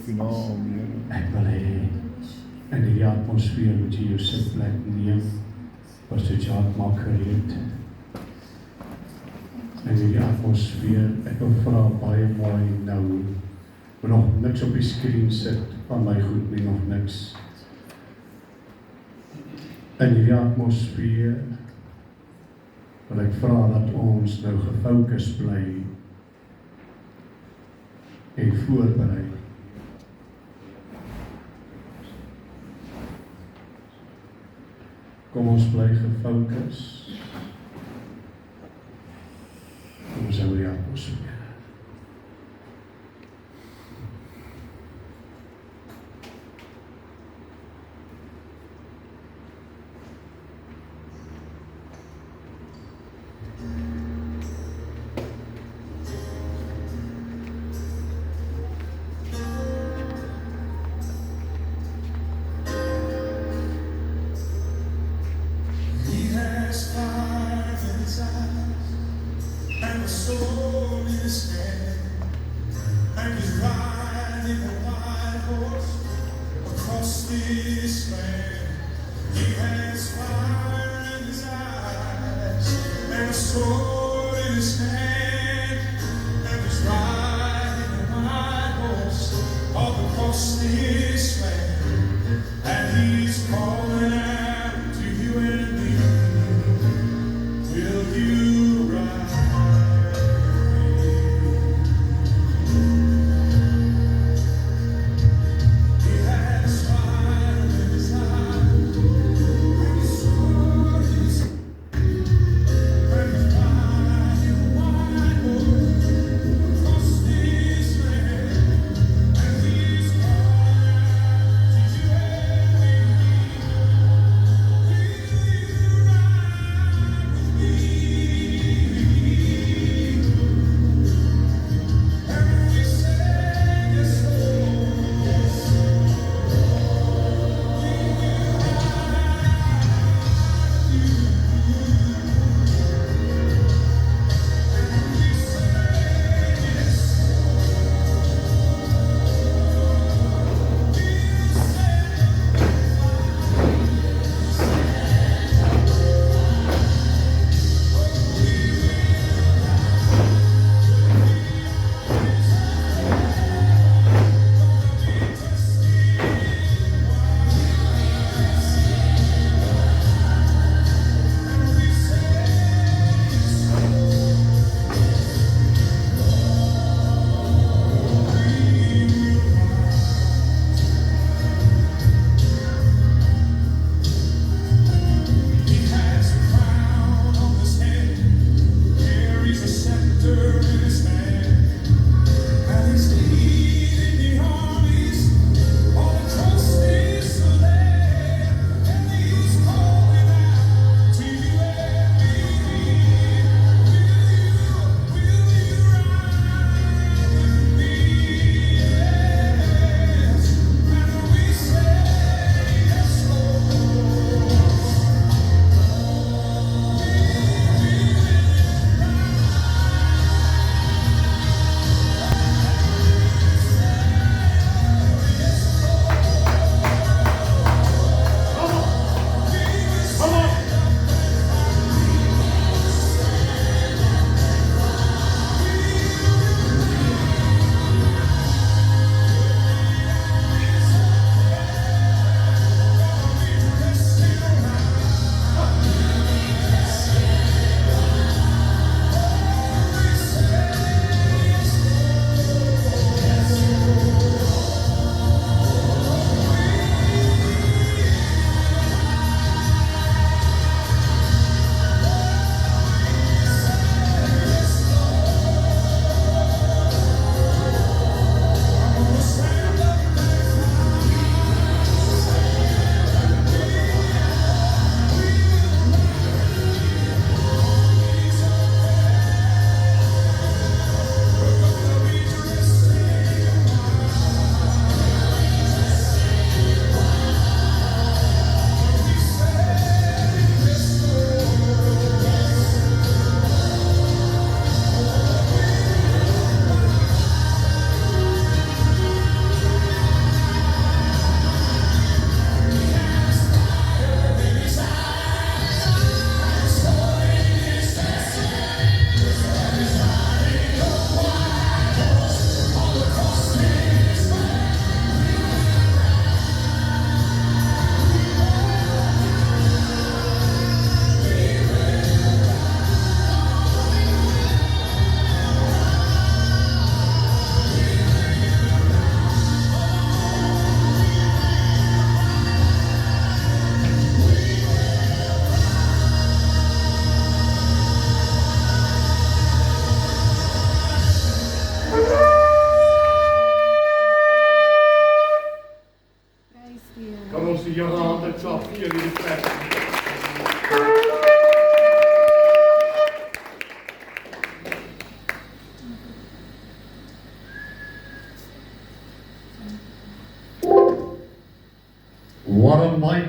U naam, Here. Ek wil hê in die atmosfeer moet jy jou sitplek neem. Pastor Jacques maak gereed. In die atmosfeer, ek wil vra baie mooi nou. Moet nog niks op die skerm sit van my goed nie, nog niks. In die atmosfeer wil ek vra dat ons nou gefokus bly en voorberei. Kom ons bly gefokus. Kom ons hou die atmosfeer.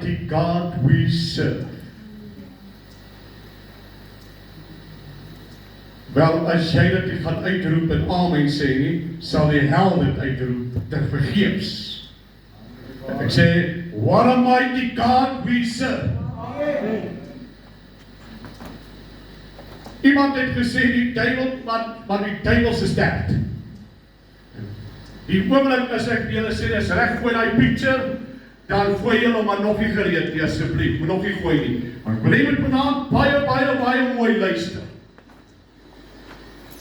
mighty God we serve. Wel, as jy dit nie gaan uitroep en amen sê nie, sal die hel dit uitroep ter vergeefs. En ek sê, what a mighty God we serve. Iemand het gesê die duiwel, maar die duiwel se sterk. Die oomblik as ek julle sê, dis reg gooi daai picture, dan gooi julle maar nog nie gereed nie, asseblief, moet nog nie gooi nie. Maar ek wil net vanaand baie mooi luister.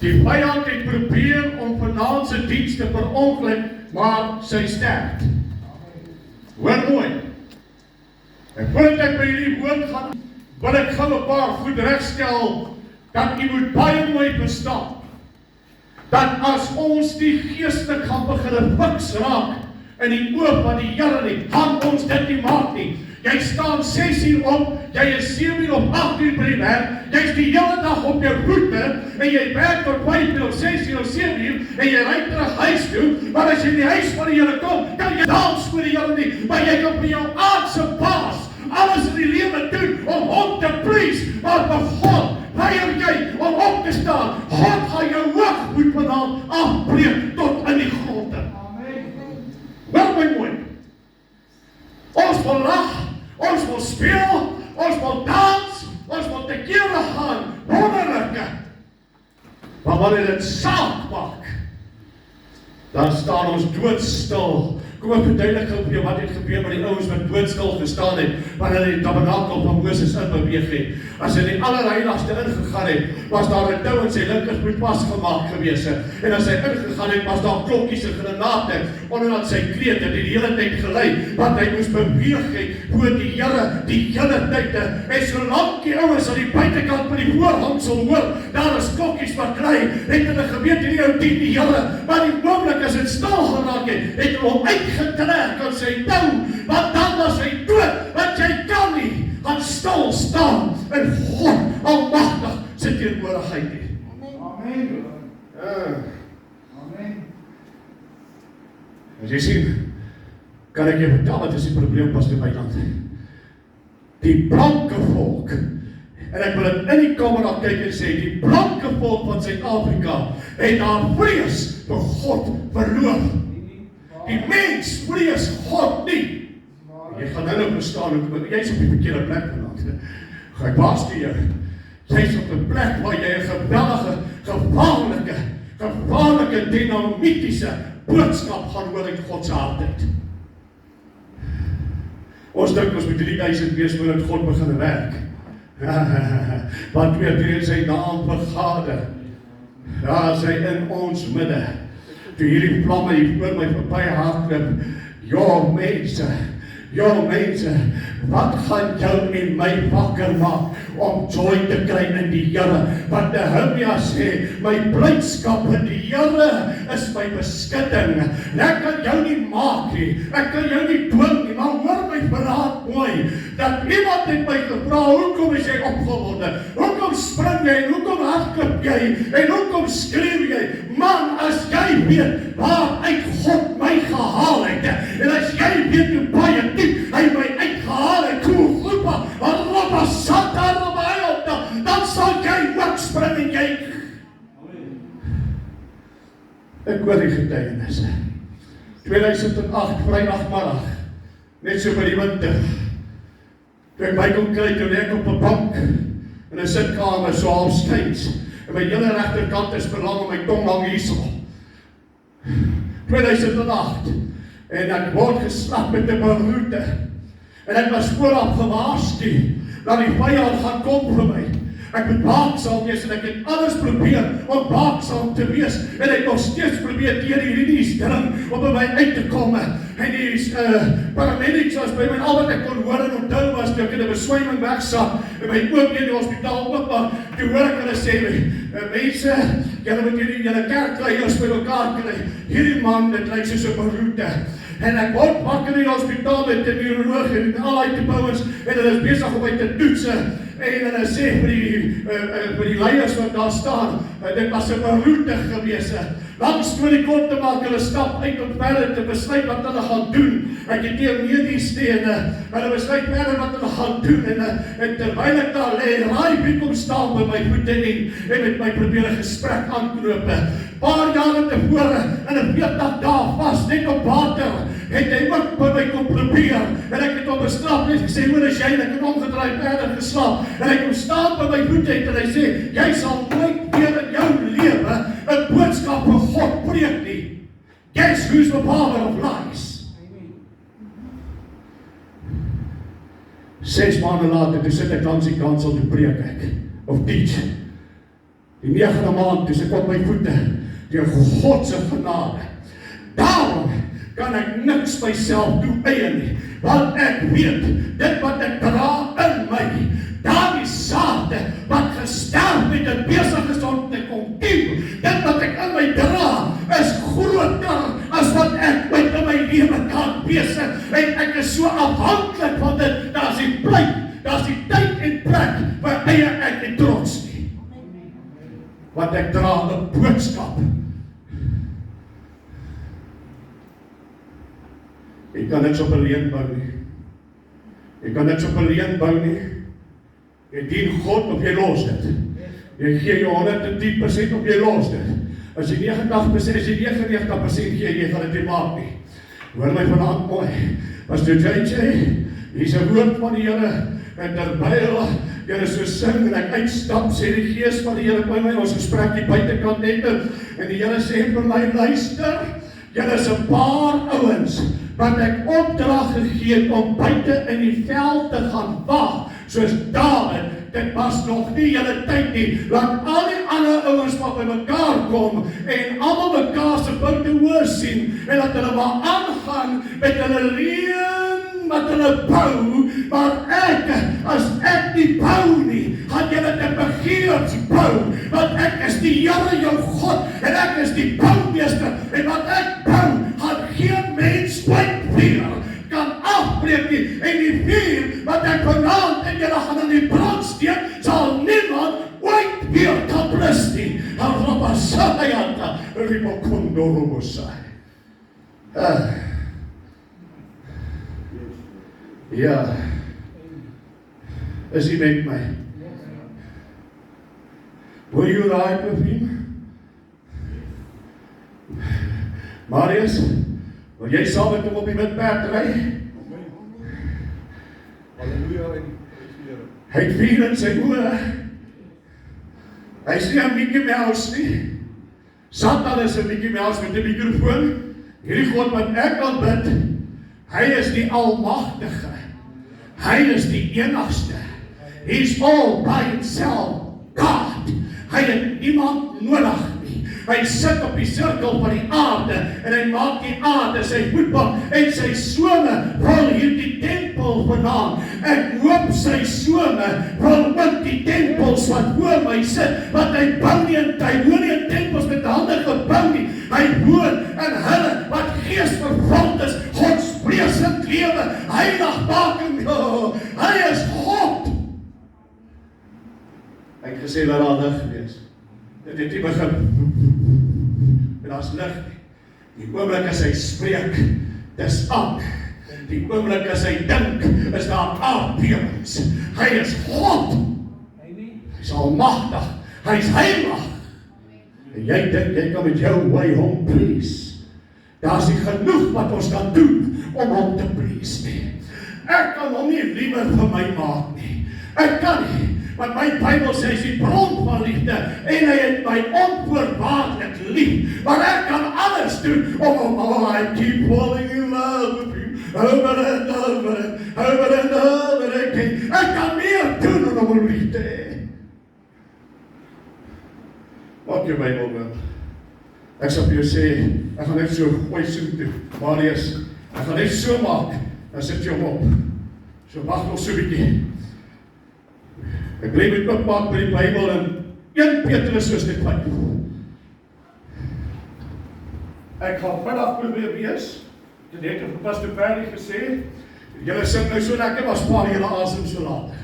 Die vyand het probeer om vanaand se diens te verongeluk, maar sy sterk. Hoor mooi. En voordat ek by hierdie woord gaan, wil ek gou 'n paar goed regstel, dat u moet baie mooi verstaan, dat as ons die geestelik gaan begin fiks raak, in die oog van die Here nie, gaan ons dit nie maak nie. Jy staan 6 uur op, jy is 7 uur of 8 uur by die werk, jy is die hele dag op jou voete, en jy werk tot 5 uur of 6 uur of 7 uur, en jy ry terug huis toe, maar as jy in die huis van die Here kom, kan jy dans voor die Here nie, maar jy kan by jou aardse baas, alles in die lewe doen, om hom te please, maar vir God, weier jy om op te staan, God gaan jou hoogmoed vanaand afbreek tot in die grond. Wel my mooi, ons wil lag, ons wil speel, ons wil dans, ons wil te kere gaan, wonderlijke. Maar wanneer dit saak maak, dan staan ons doodstil. Kom ek verduidelik gou vir jou wat het gebeur met die ouens wat doodstil gestaan het, wanneer die tabernakel van Moses inbeweeg het. As hy die allerheiligste ingegaan het, was daar 'n tou in sy linkerspoot vasgemaak gewees. En as hy ingegaan het, was daar klokkies en granate onderaan sy kleed, en die hele tyd gelei, want hy moes beweeg het voor die Here, die hele tyd. En solank die ouens aan die buitekant van die voorhangsel hoor, daar is klokkies wat klei, het hulle geweet hierdie ou dien die Here, maar die oomblik as dit stil geraak het hulle hom uitgetrek aan sy tou, want dan was hy dood, want jy kan nie gaan stil staan in God almagtig sy teenwoordigheid nie. Amen. Amen. As jy sien, kan ek jy vertel wat is die probleem, Pastor Byland? Die blanke volk, en ek wil dit in die kamera kyk en sê, die blanke volk van Suid-Afrika het haar vrees vir God verloor. Die mens vrees God nie. Jy gaan nou verstaan, jy is op die verkeerde plek vanaand. Ek waarsku jou, jy is op 'n plek waar jy 'n geweldige, gevaarlike, dynamitiese boodskap gaan hoor uit God se hart uit. Ons dink ons moet 3000 wees voordat God begin werk. Want weer in sy naam vergader, daar is hy in ons midde. Toe hierdie vlamme hier voor my verby hardloop, mense, wat gaan jou en my wakker maak om joy te kry in die Here? Want Nehemia sê, my blydskap in die Here is my beskutting. Ek kan jou nie maak nie, ek kan jou nie dwing nie, maar hoor my verraad mooi, dat iemand het my gevra, hoekom is jy opgewonde? Hoekom spring jy, en hoekom hardloop jy, en hoekom skreeu jy? Man, as jy weet waaruit God my gehaal het, en as jy weet hoe baie diep hy my uitgehaal het, hoe groepa, dan sal jy ook spring en jy. Ek hoor die getuienisse. 2008, Vrydagmiddag, net so by die winter, toe ek by kom kry, toe ek op 'n bank, in 'n sitkamer, so half skuins, en my hele regterkant is belang en my tong hang hierso. 2008, en ek word geslap met 'n beroerte, en ek was vooraf gewaarsku, dat die vyand gaan kom vir my. Ek moet waaksaam wees, en ek het alles probeer om waaksaam te wees, en ek nog steeds probeer deur hierdie ding om by my uit te kom, en die paramedics was by my, al wat ek kon hoor en onthou was, toe ek in 'n beswyming wegsak, en my oom in die hospitaal oopmaak, toe hoor ek hulle sê, mense, julle moet julle kerkleiers by mekaar kry, hierdie man, dit lyk soos 'n beroerte. En ek word wakker in die hospitaal met 'n neuroloog en al die bouers, en hulle is besig om my te toets, en hulle sê vir die leiers wat daar staan, dit was 'n beroerte gewees. Lang storie kort te maak, hulle stap uit om verder te besluit wat hulle gaan doen. Ek het hier medies hulle besluit verder wat hulle gaan doen, en terwyl ek daar lê, raai wie kom staan by my voete en met my probeer 'n gesprek aanknoop. Paar jare tevore, in 'n 40 dae vas, net op water, het hy ook by my kom probeer, en ek het op 'n straf net gesê, hoor as jy, en ek het omgedraai verder geslaap, en hy kom staan by my voete, en hy sê, jy sal nooit weer in jou lewe 'n boodskap van God preek nie. Guess who's the father of lies? 6 maande later, toe sit ek langs die kansel, toe preek ek, of teach. Die 9de maand, toe sit ek op my voete, deur God se genade. Daarom kan ek niks myself toe eie nie, want ek weet, dit wat ek dra in my, daardie saad wat gesterf het en besig is om te kom kiel, dit wat ek in my dra, is groter as wat ek ooit in my lewe kan wees, en ek is so afhanklik van dit, daar's die plek, daar's die tyd en plek, waar eie ek nie trots nie. Want ek dra 'n boodskap. Jy kan niks op 'n leuen bou nie. Jy kan niks op 'n leuen bou nie. Jy dien God of jy los dit. Jy gee jou 110% of jy los dit. As jy 89%, as jy 99% gee, jy gaan dit nie maak nie. Hoor my vanaand mooi. Pastor JJ, hier's 'n woord van die Here, en terwyl julle so sing en ek uitstap, sê die Gees van die Here by my, ons gesprek hier buitekant net, en die Here sê vir my, luister, julle is 'n paar ouens wat ek opdrag gegee het om buite in die veld te gaan wag, soos Dawid. Dit was nog nie julle tyd nie, laat al die ander ouens maar by mekaar kom, en almal mekaar se punte hoor sien, en dat hulle maar aangaan met hulle leuen wat hulle bou, maar as ek nie bou nie, gaan julle dit begeerd bou, want ek is die Here jou God, en ek is die boumeester, en wat ek bou, gaan geen mens ooit weer kan afbreek nie, en die vuur wat ek vanaand en julle gaan in die brand steek, sal niemand ooit weer kan blus nie. Arabasayata, Ribokondorobosai. Ja, is hy met my? Will you ride with him? Marius, wil jy saam met hom op die witperd ry? Halleluja. Hy het vuur in sy oë. Hy is nie 'n Mickey Mouse nie. Satan is 'n Mickey Mouse met 'n mikrofoon. Hierdie God wat ek aanbid, hy is die almagtige. Hy is die enigste. He's all by himself, God. Hy het niemand nodig nie. Hy sit op die sirkel van die aarde, en hy maak die aarde sy voetbal, en sy some vul hierdie tempel vandaan. Ek hoop sy some vul ook die tempels wat voor my sit, want hy bou nie hy woon nie in tempels met hande gebou nie. Hy woon in hulle wat gees vervuld is, godsvreesend lewe, heiligmaking. Hy is God. Hy het gesê dat daar lig wees. Dit het nie begin, en daar's lig nie. Die oomblik as hy spreek, dis aan. Die oomblik as hy dink, is daar aardbewings. Hy is God. Hy is almagtig. Hy is heilig. En jy dink, jy kan met jou way hom please. Daar's nie genoeg wat ons kan doen om hom te please nie. Ek kan hom nie liewer vir my maak nie. Ek kan nie. Want my Bybel sê, hy is die bron van liefde, en hy het my onvoorwaardelik lief. Maar ek kan alles doen om I keep falling in love with you, over and over and over and over again. Ek kan meer doen om hom lief te hê. Maak jou Bybel oop. Ek sal vir jou sê, ek gaan net so gooi soen toe, Marius, ek gaan net so maak, dan sit jy hom op. So wacht nog so 'n bietjie. Ek bly met oopmaak by die Bybel in 1 Petrus hoofstuk 5. Ek gaan vanaf probeer wees. Ek het net vir Pastor Perry gesê, julle sing nou so lekker, maar spaar julle asem so later.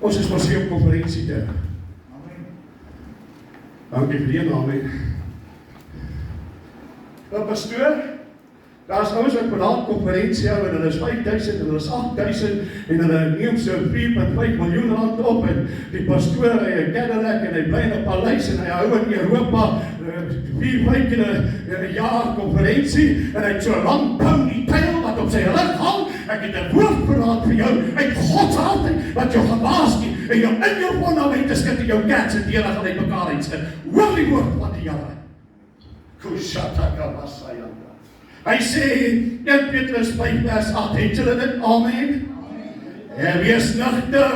Ons is mos hier op konferensie te. Dankie vir die naam. Nou pastoor, daar is ouens wat beraad konferensie hou en hulle is 5.000 en hulle is 8.000 en hulle neem so 4.5 miljoen rand op en die pastoor hy 'n Cadillac en hy bly in 'n paleis en hy hou in Europa 4-5 keer 'n jaar konferensie en hy het so 'n lang ponytail wat op sy rug hang. Ek het 'n woordverraad vir jou uit God se hand wat jou gewaarsku en jou in jou fondamente skit en jou kerk se deure gaan uitmekaar uitskit. Hoor die woord van die Here. Kushataka Masayanda. Hy sê, 1 Petrus 5 vers 8, het julle dit? Amen? En wees nugter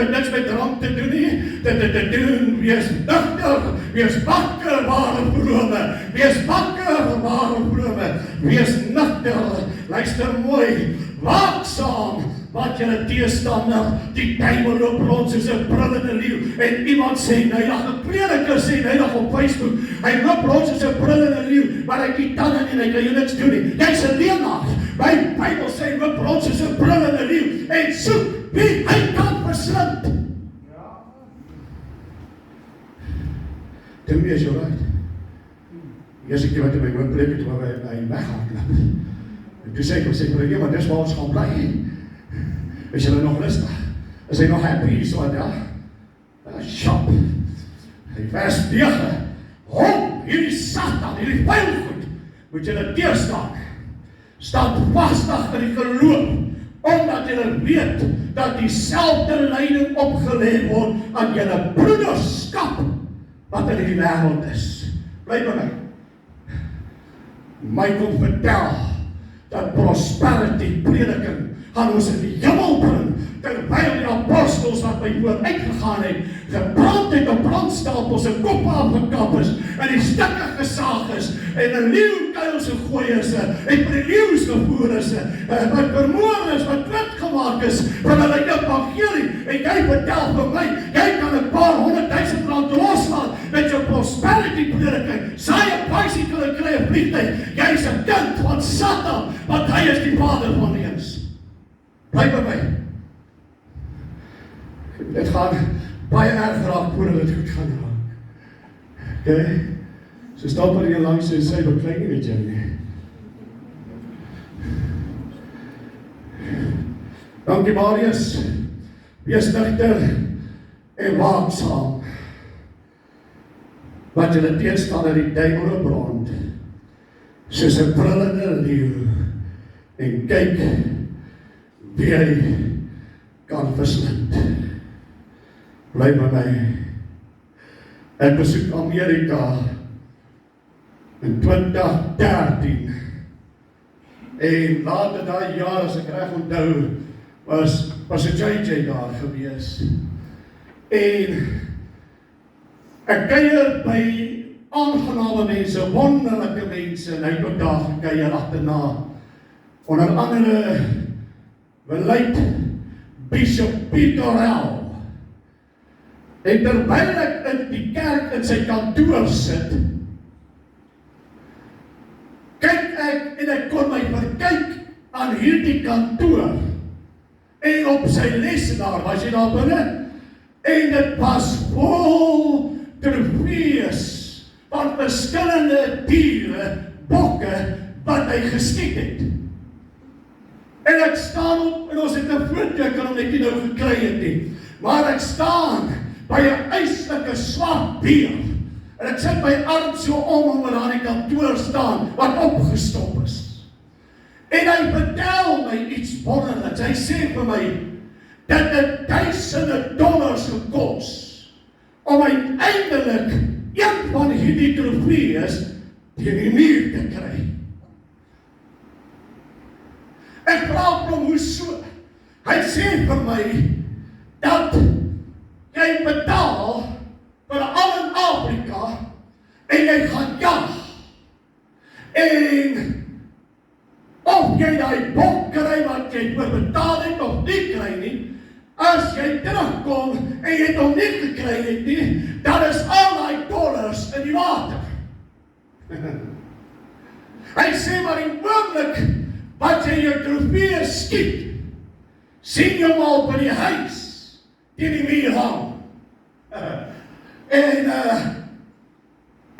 en niks met drank te doen nie, te doen, wees nugter, wees wakker, ware vrome, wees wakker, ware vrome, wees nugter, luister mooi, waaksaam, wat julle teestander, die duiwel loop rond soos 'n brullende leeu, en iemand sê nydig, 'n prediker sê nydig op Facebook, hy loop rond soos 'n brullende leeu, maar hy het nie tande nie, hy kan jou niks doen nie, jy's 'n leenaar, my Bybel sê, loop rond soos 'n brullende leeu, en soek wie hy kan verslind. Tell me as you're right. Eerste keer wat hy my hoor preek het, waar hy weghardloop, en toe sê ek, vir maar dis waar ons gaan bly. Is julle nog rustig? Is hy nog happy hier so, ja? Shop. Hy vers 9. Hom, hierdie Satan, hierdie vuilgoed, moet julle teerstaan. Staan vastig in die geloof, omdat julle weet, dat dieselfde lyding opgelê word aan julle broederskap, wat in die wêreld is. Bly by my. My kom vertel, dat prosperity prediking, gaan ons in die hemel bring, terwyl die apostels wat by voor uitgegaan het, gebrand het op brandstapels en koppe afgekap is, en die stukke gesaag is, en 'n leeukuil gegooi is, en vir die leeu's gevoer is, wat vermoor is, wat doodgemaak is, van hulle evangelie, en jy vertel vir my, jy kan 'n paar 100.000 rand loslaat, met jou prosperity prediking, saai 'n bicycle en kry 'n vliegtuig, jy is 'n kind van Satan, want hy is die vader van leuns. Bly by my. Dit gaan baie erg raak voordat dit goed gaan raak. Okay? So stap maar hier langs en sê, beklei nie met jou nie. Dankie Marius. Wees nugter en waaksaam. Wat julle teenstander die duiwel opbrand, soos 'n brullende leeu, en kyk wie hy kan verslind. Bly by my. Ek besoek Amerika in 2013 en later daai jaar, as ek reg onthou, was 'n JJ daar gewees. En ek kuier by aangename mense, wonderlike mense, en hy het ook daar gekuier agterna. Onder andere beleid Bishop Peter Rell. En terwyl ek in die kerk in sy kantoor sit, kyk ek en ek kon my verkyk aan hierdie kantoor. En op sy lesenaar, was jy daar binne? En dit was vol trofees van verskillende diere, bokke, wat hy geskiet het. En ek staan op, en ons het 'n foto, ek kan hom net nie nou gekry het nie, maar ek staan by 'n eislike swart beer, en ek sit my arm so om aan die kantoor staan, wat opgestop is. En hy vertel my iets wonderliks, hy sê vir my, dat het $1000 gekos, om uiteindelik een van hierdie trofees teen die muur te kry. Ek vra hom hoe so. Hy sê vir my, dat jy betaal vir al in Afrika, en jy gaan jag. En of jy die bok kry wat jy voor betaal het of nie kry nie, as jy terugkom en jy het hom nie gekry het nie, dan is al die dollars in die water. Hy sê maar die oomblik wat jy jou trofee skiet, sien jy hom al by die huis, teen die muur hang.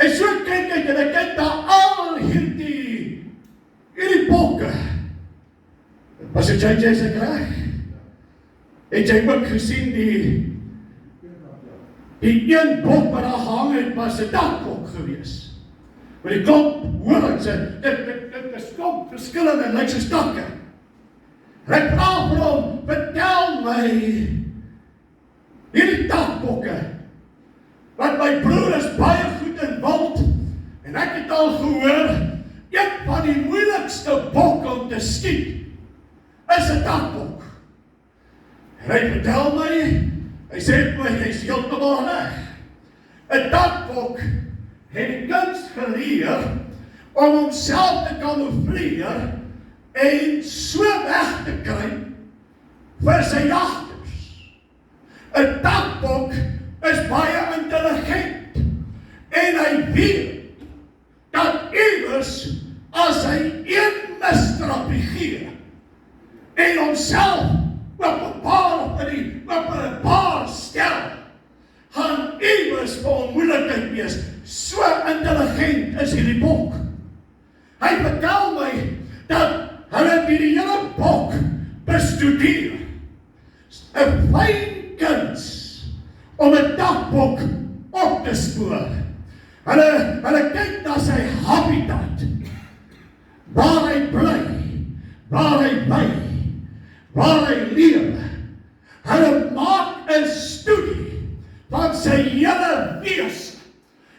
En so kyk ek en ek kyk na al hierdie bokke. Was het jy se reg? Het jy ook gesien die een bok wat daar gehang het, was 'n dakbok gewees. Maar die klomp horings, dit is klomp verskillende, lyk soos takke. En ek vra vir hom, vertel my, hierdie dakbokke, want my broer is baie goed in wild, en ek het al gehoor, een van die moeilikste bokke om te skiet, is 'n dakbok. En hy vertel my, hy sê my, hy is heeltemal reg. 'n Dakbok het die kunst geleer om homself te kamoufleer en so weg te kry vir sy jagters. 'n Dakbok is baie intelligent en hy weet dat iewers as hy een misstrapie gee en homself op 'n paar stel, gaan iewers vir hom moeilikheid wees. So intelligent is hierdie bok. Hy vertel my dat hulle die hele bok bestudeer. 'n Fyn kuns om 'n dakbok op te spoor. Hulle kyk na sy habitat, waar hy bly, waar hy by, waar hy leef. Hulle maak 'n studie van sy hele wese.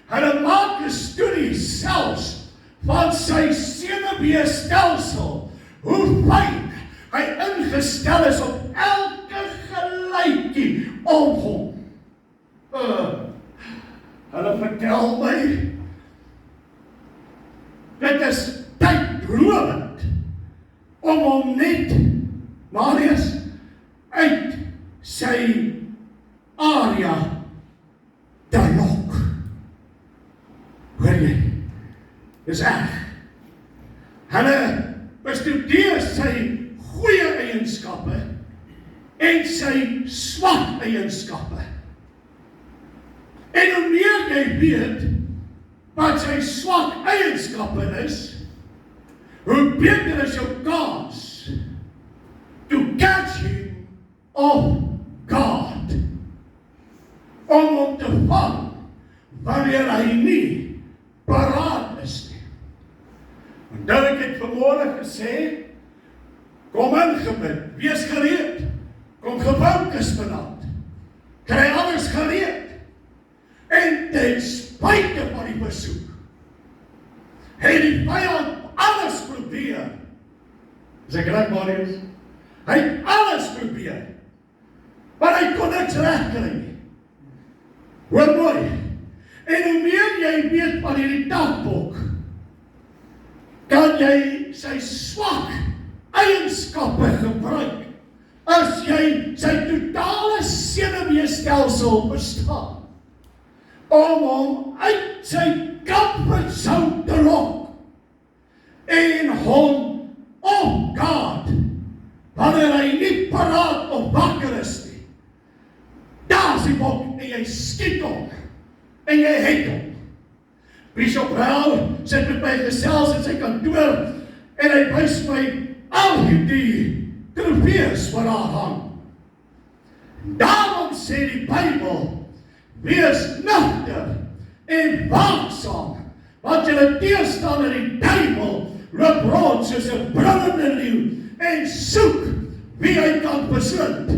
Hulle maak 'n studie selfs van sy senuweestelsel, hoe fyn hy ingestel is op elke geluidjie om hom. Hulle vertel my, dit is tydrowend om hom net, Marius, uit sy area te lok. Hoor jy? Dis reg. Hulle bestudeer sy goeie eienskappe en sy swak eienskappe. En hoe meer jy weet wat sy swak eienskappe is, hoe beter is jou kans to catch him off guard, om hom te vang wanneer hy nie paraat is nie. En dan ek het vanmorgen gesê, kom ingebid, wees gereed, kom gefokus vanavond, kry alles gereed, en ten spyte van die besoek, het die vyand alles probeer. Is ek reg, Marius? Hy het alles probeer, maar hy kon niks regkry nie. Hoor mooi, en hoe meer jy weet van hierdie dakbok, kan jy sy swak eienskappe gebruik, as jy sy totale senuweestelsel verstaan, om hom uit sy comfortzone te lok, en hom op guard, wanneer hy nie paraat of wakker is nie. Daar is die bok, en jy skiet hom, en jy het hom. Bishop Brown sit met my gesels in sy kantoor, en hy wys my al die trofees wat daar hang. Daarom sê die Bybel, wees nugter en waaksaam, want julle teestander die duiwel loop rond soos 'n brullende leeu en soek wie hy kan verslind.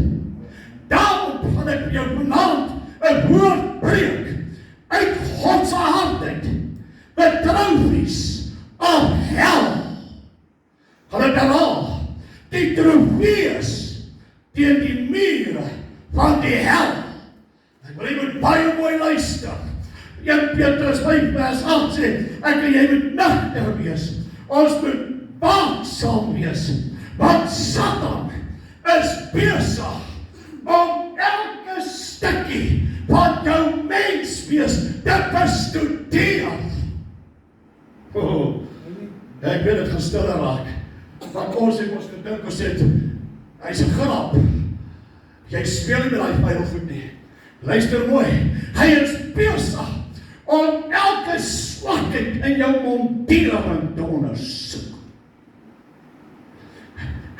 Daarom gaan ek vir jou vanaand 'n woord preek uit God se hand uit. The trophies of hell. Gaan ek herhaal, die trofees teen die mure van die hel. Maar jy moet baie mooi luister. 1 Petrus 5 vers 8 sê, ek en jy moet nugter wees. Ons moet waaksaam wees, want Satan is besig om elke stukkie van jou menswees te bestudeer. Ek weet het gaan stiller raak, want ons het ons gedink, ons het, hy is 'n grap. Jy speel nie met daai vuil goed nie. Luister mooi, hy is besig om elke swakheid in jou montering te ondersoek.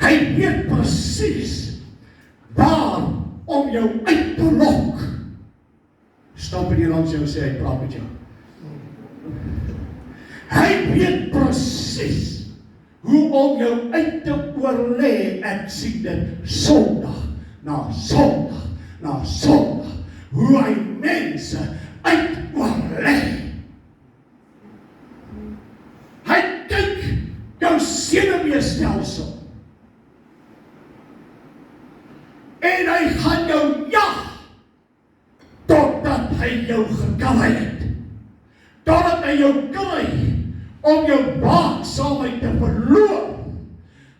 Hy weet presies waar om jou uit te lok. Stap in die langs jou en sê, hy praat met jou. Hy weet presies hoe om jou uit te oorlê. Ek sien dit Sondag na Sondag na Sondag, hoe hy mense uit oorlê. Hy kyk jou senuweestelsel en hy gaan jou jag totdat hy jou gekry het. Totdat hy jou kry om jou waaksaamheid te verloor.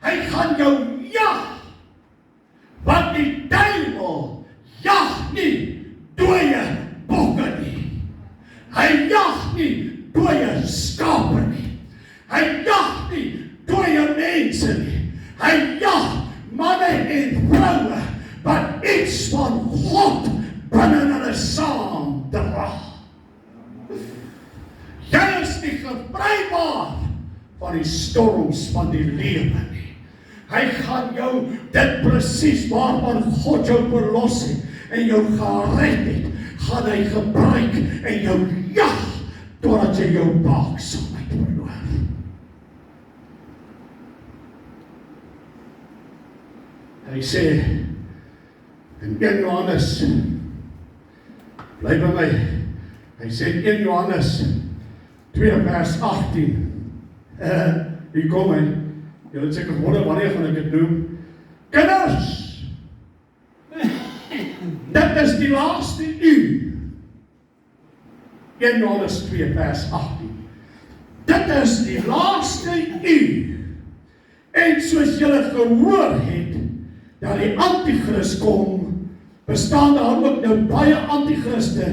Hy gaan jou jag, want die duiwel jag nie dooie bokke nie. Hy jag nie dooie skape nie. Hy jag nie dooie mense nie. Hy jag manne en vroue wat iets van God binne hulle saam dra. Jy is nie gevrybaar van die storms van die lewe nie. Hy gaan jou dit presies waarvan God jou verlos het en jou gered het, gaan hy gebruik en jou jag totdat jy jou waaksaamheid verloor. Hy sê in 1 Johannes, bly by my, hy sê in 1 Johannes 2 vers 18, hier kom hy, julle het seker gewonder wanneer gaan ek dit noem, kinders, dit is die laaste uur, 1 Johannes 2 vers 18, dit is die laaste uur, en soos julle gehoor het, dat die antichrist kom, bestaan daar ook nou baie antichriste,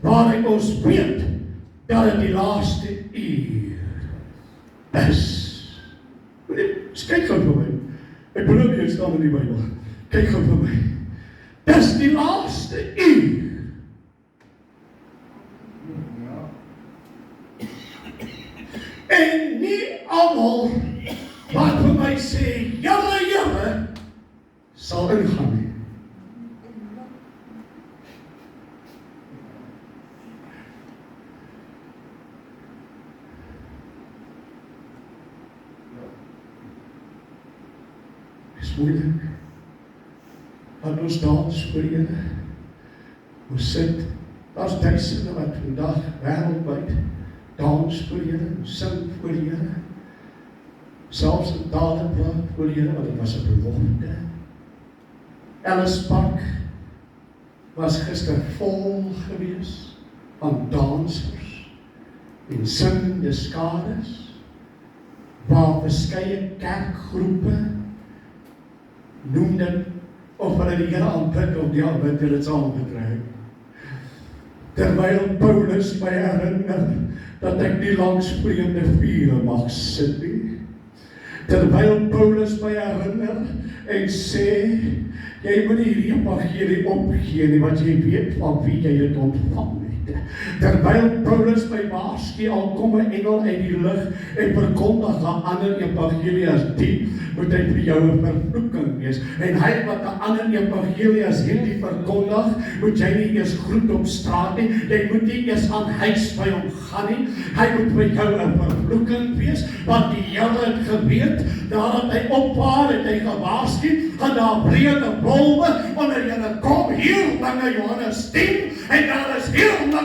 waarin ons weet, dat het die laaste uur is. Kyk gou vir my, ek beloof jy staan in die Bybel, kyk gou vir my, dis die laaste uur. En nie almal, wat vir my sê, Here, sal ingaan nie. Is moeilik. Wat ons dans vir die Here. Ons sit, daar's duisende wat vandag wêreldwyd dans vir die Here, sing vir die Here. Selfs in tale praat vir die Here, want dit was 'n belofte. Ellis Park was gister vol gewees van dansers en singende skades, waar verskeie kerkgroepe noem dit of hulle die Here aanbid of die aanbid het saam getrek. Terwyl Paulus my herinner dat ek nie langs vreemde vure mag sit nie. Terwyl Paulus my herinner en sê, jy moet nie hierdie evangelie opgee nie, want jy weet van wie jy dit ontvang het. Terwyl Paulus my waarsku, al kom 'n engel uit die lug en verkondig 'n ander evangelie as die, moet hy vir jou 'n vervloeking wees. En hy wat 'n ander evangelie as hierdie verkondig, moet jy nie eers groet op straat nie, jy moet nie eers aan huis by hom gaan nie, hy moet vir jou 'n vervloeking wees, want die Here het geweet, nadat hy opvaar het hy gewaarsku, gaan daar brede wolwe, wanneer jy kom, heerlinge Johannes 10, en daar is heerlinge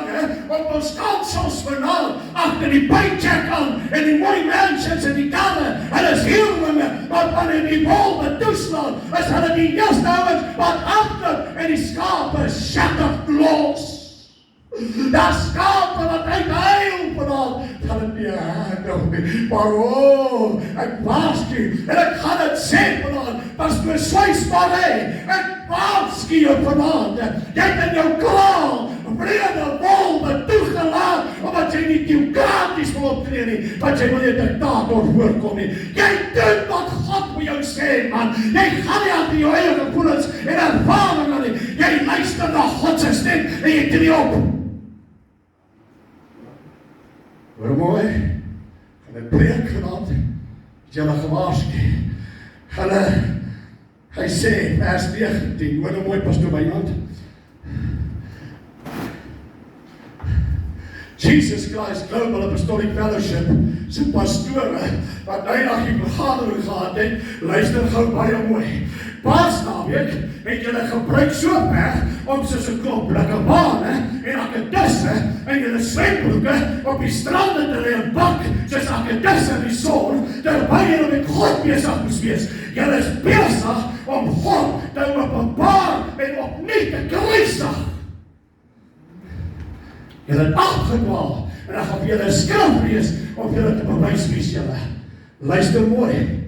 op ons kansels vanaand, agter die paycheck aan, en die mooi mansions en die karre, hulle is heerlinge, wat wanneer die wolwe toeslaan, is hulle die eerste ouens, wat agter, en die skape shattered los. Daar skape wat uithuil vanaand, gaan het nie handel nie, maar ek waarsku, en ek gaan het sê vanaand, pas besluisbaar ek waarsku jou vanaand, jy het in jou kraal, brede wolwe toegelaat, omdat jy nie teokraties wil optree nie, want jy wil nie diktator voorkom nie, jy doen wat God vir jou sê, man, jy gaan nie aan jou eie gevoelens en ervaring nie. Jy luister na God se stem en jy tree op. Hoor mooi, en ek preek vanaand, het julle gewaarsku. Hy sê, vers 19, hoor mooi, pastoor Wynand, Jesus Christ Global Apostolic Fellowship se pastore wat eendag die vergadering gehad het, luister gou baie mooi. Paasnaweek het julle gebruik so weg om soos 'n klomp blikke bane en akedisse en julle swembroeke op die strande te lê en bak soos akedisse in die son, terwyl julle met God besig moes wees. Julle is besig om God te openbaar en opnuut te kruisig. Julle het afgedwaal, en dan gaan vir julle 'n skrif lees, om julle te bewys wie is julle. Luister mooi.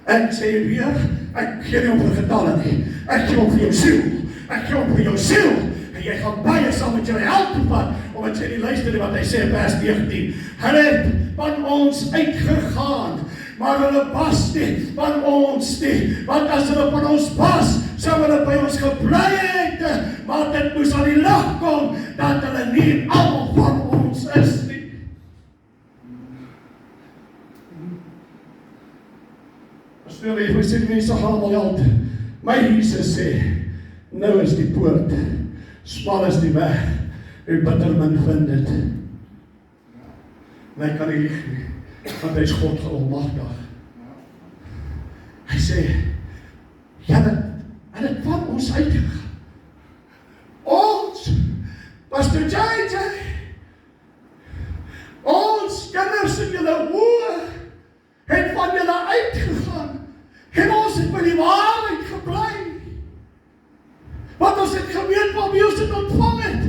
Ek sê weer, ek gee nie om vir getalle nie, ek gee om vir jou siel, ek gee om vir jou siel, en jy gaan baie saam met jou held toevat, omdat jy nie luister nie wat hy sê in vers 19. Hulle het van ons uitgegaan, maar hulle was nie van ons nie, want as hulle van ons was, sou hulle by ons gebly het, maar dit moes aan die lig kom, dat hulle nie almal van ons is nie. Pastoor, jy sê die mense gaan almal help. My Jesus sê, nou is die poort, smal is die weg, en bitter min vind dit. En hy kan nie lieg nie, want hy is God almagtig. Hy sê, en het van ons uitgegaan. Ons, Pastor JJ, ons kinders in julle oë, het van julle uitgegaan, en ons het by die waarheid gebly. Want ons het geweet van wie ons het ontvang het,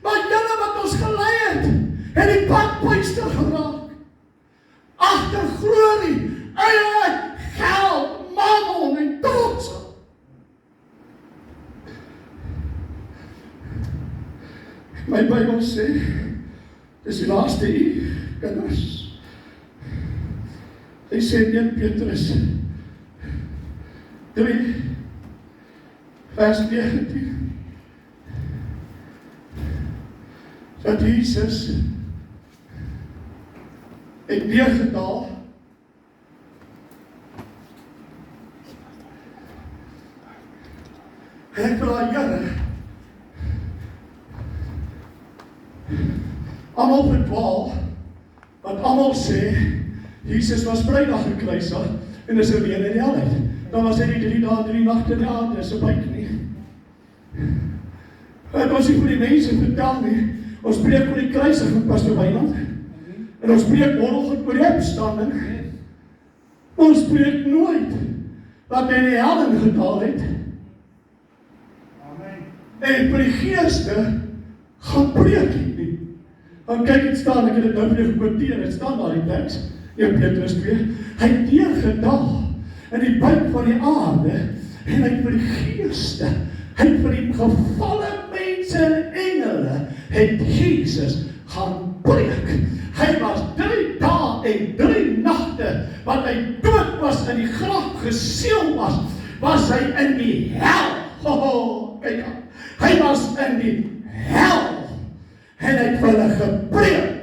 maar julle wat ons gelei het die padpuister geraak. Agter glorie, eierheid, geld, mammon en trots. My Bybel sê, dis die laaste uur, kinders. Hy sê in 1 Petrus 3, vers 19, dat Jesus het neergedaal en ek wil aan julle almal verdwaal, want almal sê Jesus was Vrydag gekruisig en is alleen in die hel uit. Dan was hy die 3 dae, 3 nagte in die aarde, so byk nie. Het ons nie vir die mense vertel nie, ons preek oor die kruisiging, Pastor Wynand, en ons preek morgen oor die opstanding, ons preek nooit, dat hy in die hel ingedaal het, en vir die geeste, gaan preek het nie. Dan kyk het staan, ek het het nou vir die gekwoteer, het staan daar die tekst, 1 Petrus 2, hy het neergedaal, in die buik van die aarde, en hy het vir die geeste, hy het vir die gevalle mense en engele, het Jesus gaan preek. Hy was 3 dae en 3 nagte, wat hy dood was in die graf geseël was hy in die hel. Kyk aan. Hy was in die hel, en hy het vir hulle gepreek.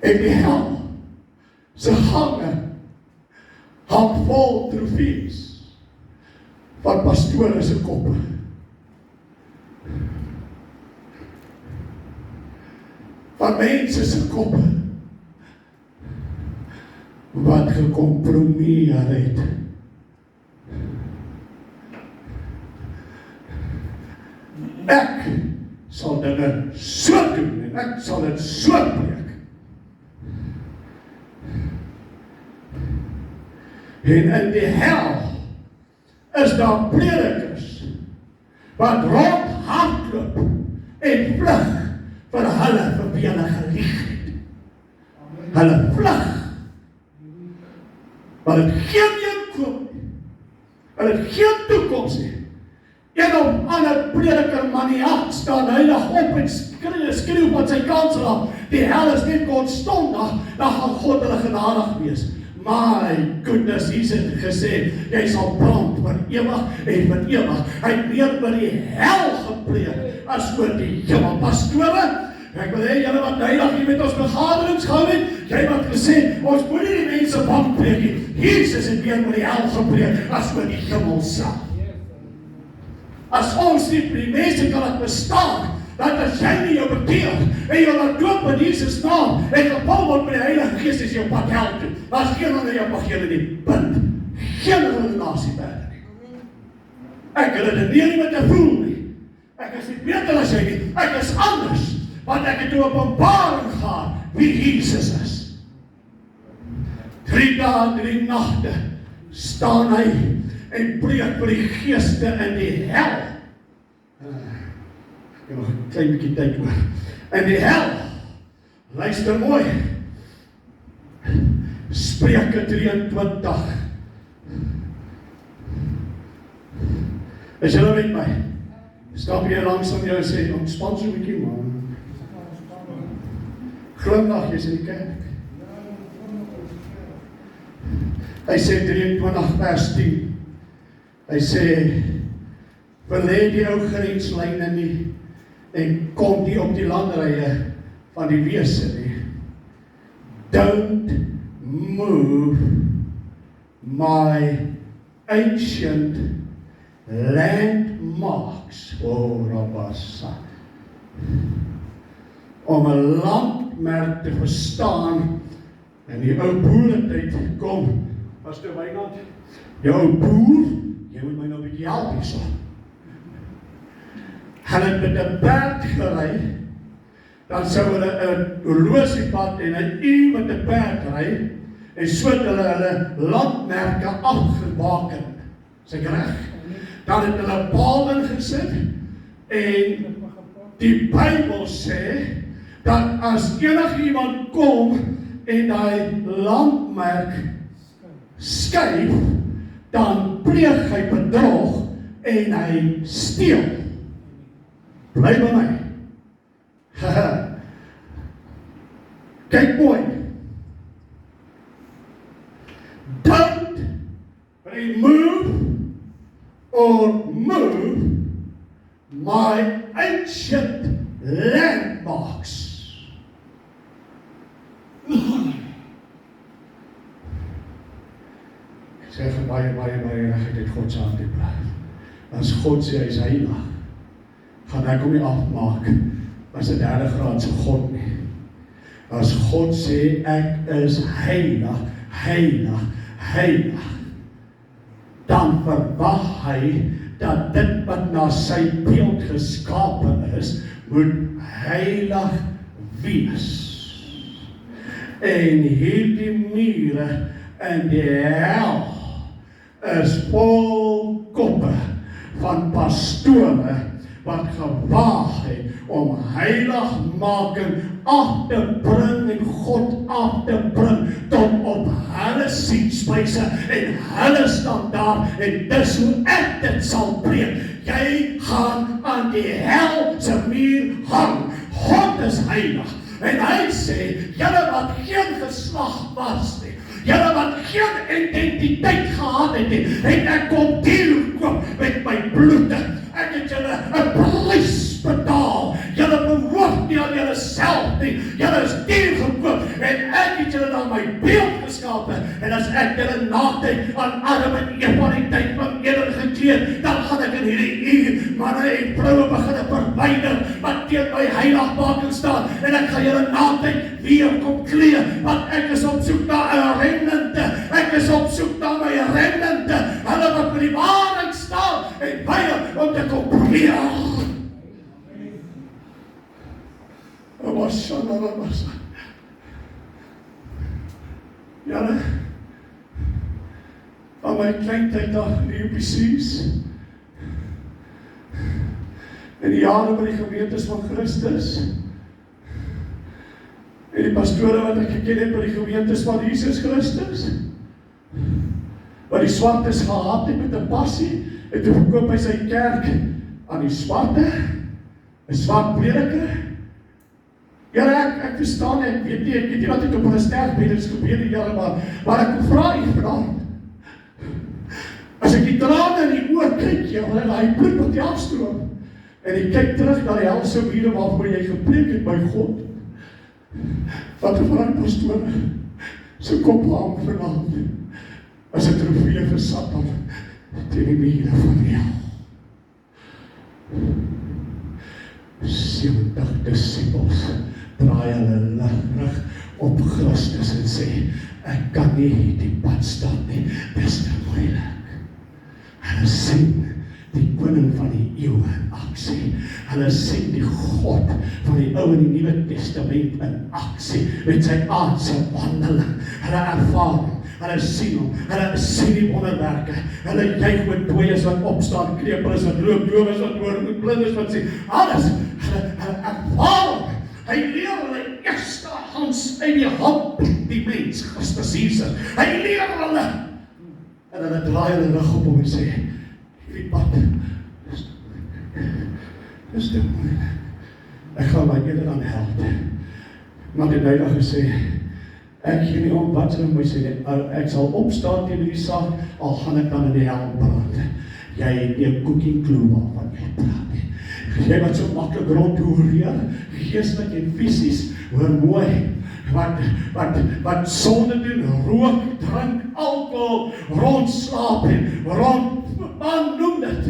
En die hel, sy gange, hang vol trofees, van pastore se koppe. Van mense se koppe, wat gekompromieer het. Ek sal dinge so doen, en ek sal dit so preek. En in die hel is daar predikers wat rond hardloop en vlug vir hulle vir wie hulle gelieg het. Hulle vlug, maar het geen een koop nie. Hulle het geen toekoms nie. Een of ander prediker maniak staan heilig op en skreeu wat sy kans raak. Die hel is net kortstondig, dan gaan God hulle genadig wees. My goodness, Jesus het gesê, jy sal brand vir ewig en vir ewig. Hy het meer oor die hel gepreek as oor die hemel. Pastore, ek wil hê julle wat heilig hier met ons vergaderings gehou het, jy wat gesê, ons moet nie die mense bang preek nie. Jesus het meer oor die hel gepreek as oor die hemel self. As ons nie vir die mense kan het bestaan, dat as jy nie jou bekeer en jou laat doop in Jesus naam en gevul word met die Heilige Gees is jou pad hel toe. Daar's geen ander jou begeer nie. Punt. Geen redenasie verder nie. Ek redeneer nie met 'n voel nie. Ek is nie beter as jy nie. Ek is anders. Want ek het 'n openbaring gehad wie Jesus is. 3 dae, 3 nagte staan hy en preek vir die geeste in die hel. Ek het nog 'n klein bietjie tyd oor. In die hel, luister mooi, Spreuke 23. Is julle met my? Stap hier langs aan jou en sê, ontspan so 'n bietjie man. Glimlag, jy's in die kerk. Hy sê 23 vers 10. Hy sê, verlê die ou grenslyne nie en kom nie op die landrye van die wese nie. Don't move my ancient landmarks. Oh, Rabasa. Om 'n landmerk te verstaan en die ou boeretyd kom. Pastor Wynand, jou boer, jy moet my nou 'n bietjie help hierso. Hulle het met 'n perd gery, dan sou hulle 'n horlosiepad en 'n uur met 'n perd ry, en so het hulle landmerke afgebaken. Is ek reg? Dan het hulle 'n paal ingesit, en die Bybel sê, dat as enigiemand kom, en daai landmerk skuif, dan pleeg hy bedrog, en hy steel. Bly by my. Kyk mooi. Don't remove or move my ancient landmarks. Ek sê vir baie reg dit God se hand te bly. As God sê hy is heilig, gaan ek hom nie afmaak as 'n 3de graadse God nie. As God sê ek is heilig, heilig, heilig, dan verwag hy dat dit wat na sy beeld geskape is, moet heilig wees. En hierdie mure in die hel is vol koppe van pastore wat gewaag het om heiligmaking af te bring en God af te bring tot op hulle sienspyse en hulle standaard, en dis hoe ek dit sal preek. Jy gaan aan die hel se muur hang. God is heilig. En hy sê, julle wat geen geslag was nie, julle wat geen identiteit gehad het nie, en ek kom deel koop met my bloed. Ek het julle 'n prys betaal. Julle behoort nie aan julle self nie. Julle is deel gekoop, en ek het julle na my beeld geskape. En as ek julle naaktheid aan Adam en Eva die tyd van Eden gekleed, dan gaan ek in hierdie uur manne en vroue begin verwyder wat teen my heiligmaking staan, en ek gaan julle naaktheid weer kom kleed, want ek is op soek na 'n remnant. Ek is op soek na my remnant. Hulle wat vir die waarheid staan en weier om te kom probeer. Julle, van my kleintyd af in die UPC's, in die jare by die gemeentes van Christus, en die pastore wat ek geken het by die gemeentes van Jesus Christus, wat die swartes gehaat het met 'n passie, en toe verkoop hy sy kerk aan die swarte, 'n swart prediker. Ja, ek verstaan nie, ek weet nie wat het op hulle sterfbeddens gebeur die jare, maar ek wil vra u vanaand. As ek die trane in die oor kyk, ja, hy bloed wat die afstroom, en ek kyk terug na die helse mure waarvoor jy gepreek het by God, wat vir my pastoor, so kop hang vanaand, as 'n trofee vir Satan, teen die mure van die hel. 70 disippels draai hulle rug op Christus en sê, ek kan nie die pad stap nie, dis te moeilik. Hulle sien die koning van die eeuwe in aksie. Hulle sien die God van die Ou en die Nuwe Testament in aksie, met sy aardse wandeling. Hulle ervaar, hulle sien hom, hulle sien die wonderwerke, hulle juig met dooies wat opstaan, krepels wat loop, dowes wat hoor, blindes wat sien, alles, hulle ervaar hom. Hy leer hulle eerstehands uit die hand die mens, Christus Jesus. Hy leer hulle, en hulle draai hulle rug op hom en sê, hierdie pad, dis te moeilik. Ek gaan my eerder aan help. Maar die Heilige sê, ek gee nie om wat hulle my sê, ek sal opstaan teen die saak, al gaan ek dan in die hel brand. Jy het die cooking clue waarvan jy praat. Jy wat so maklik rondhoereer, geestelik en fisies, hoor mooi, wat sonde doen, rook, drink, alcohol, rondslaap en man noem dit.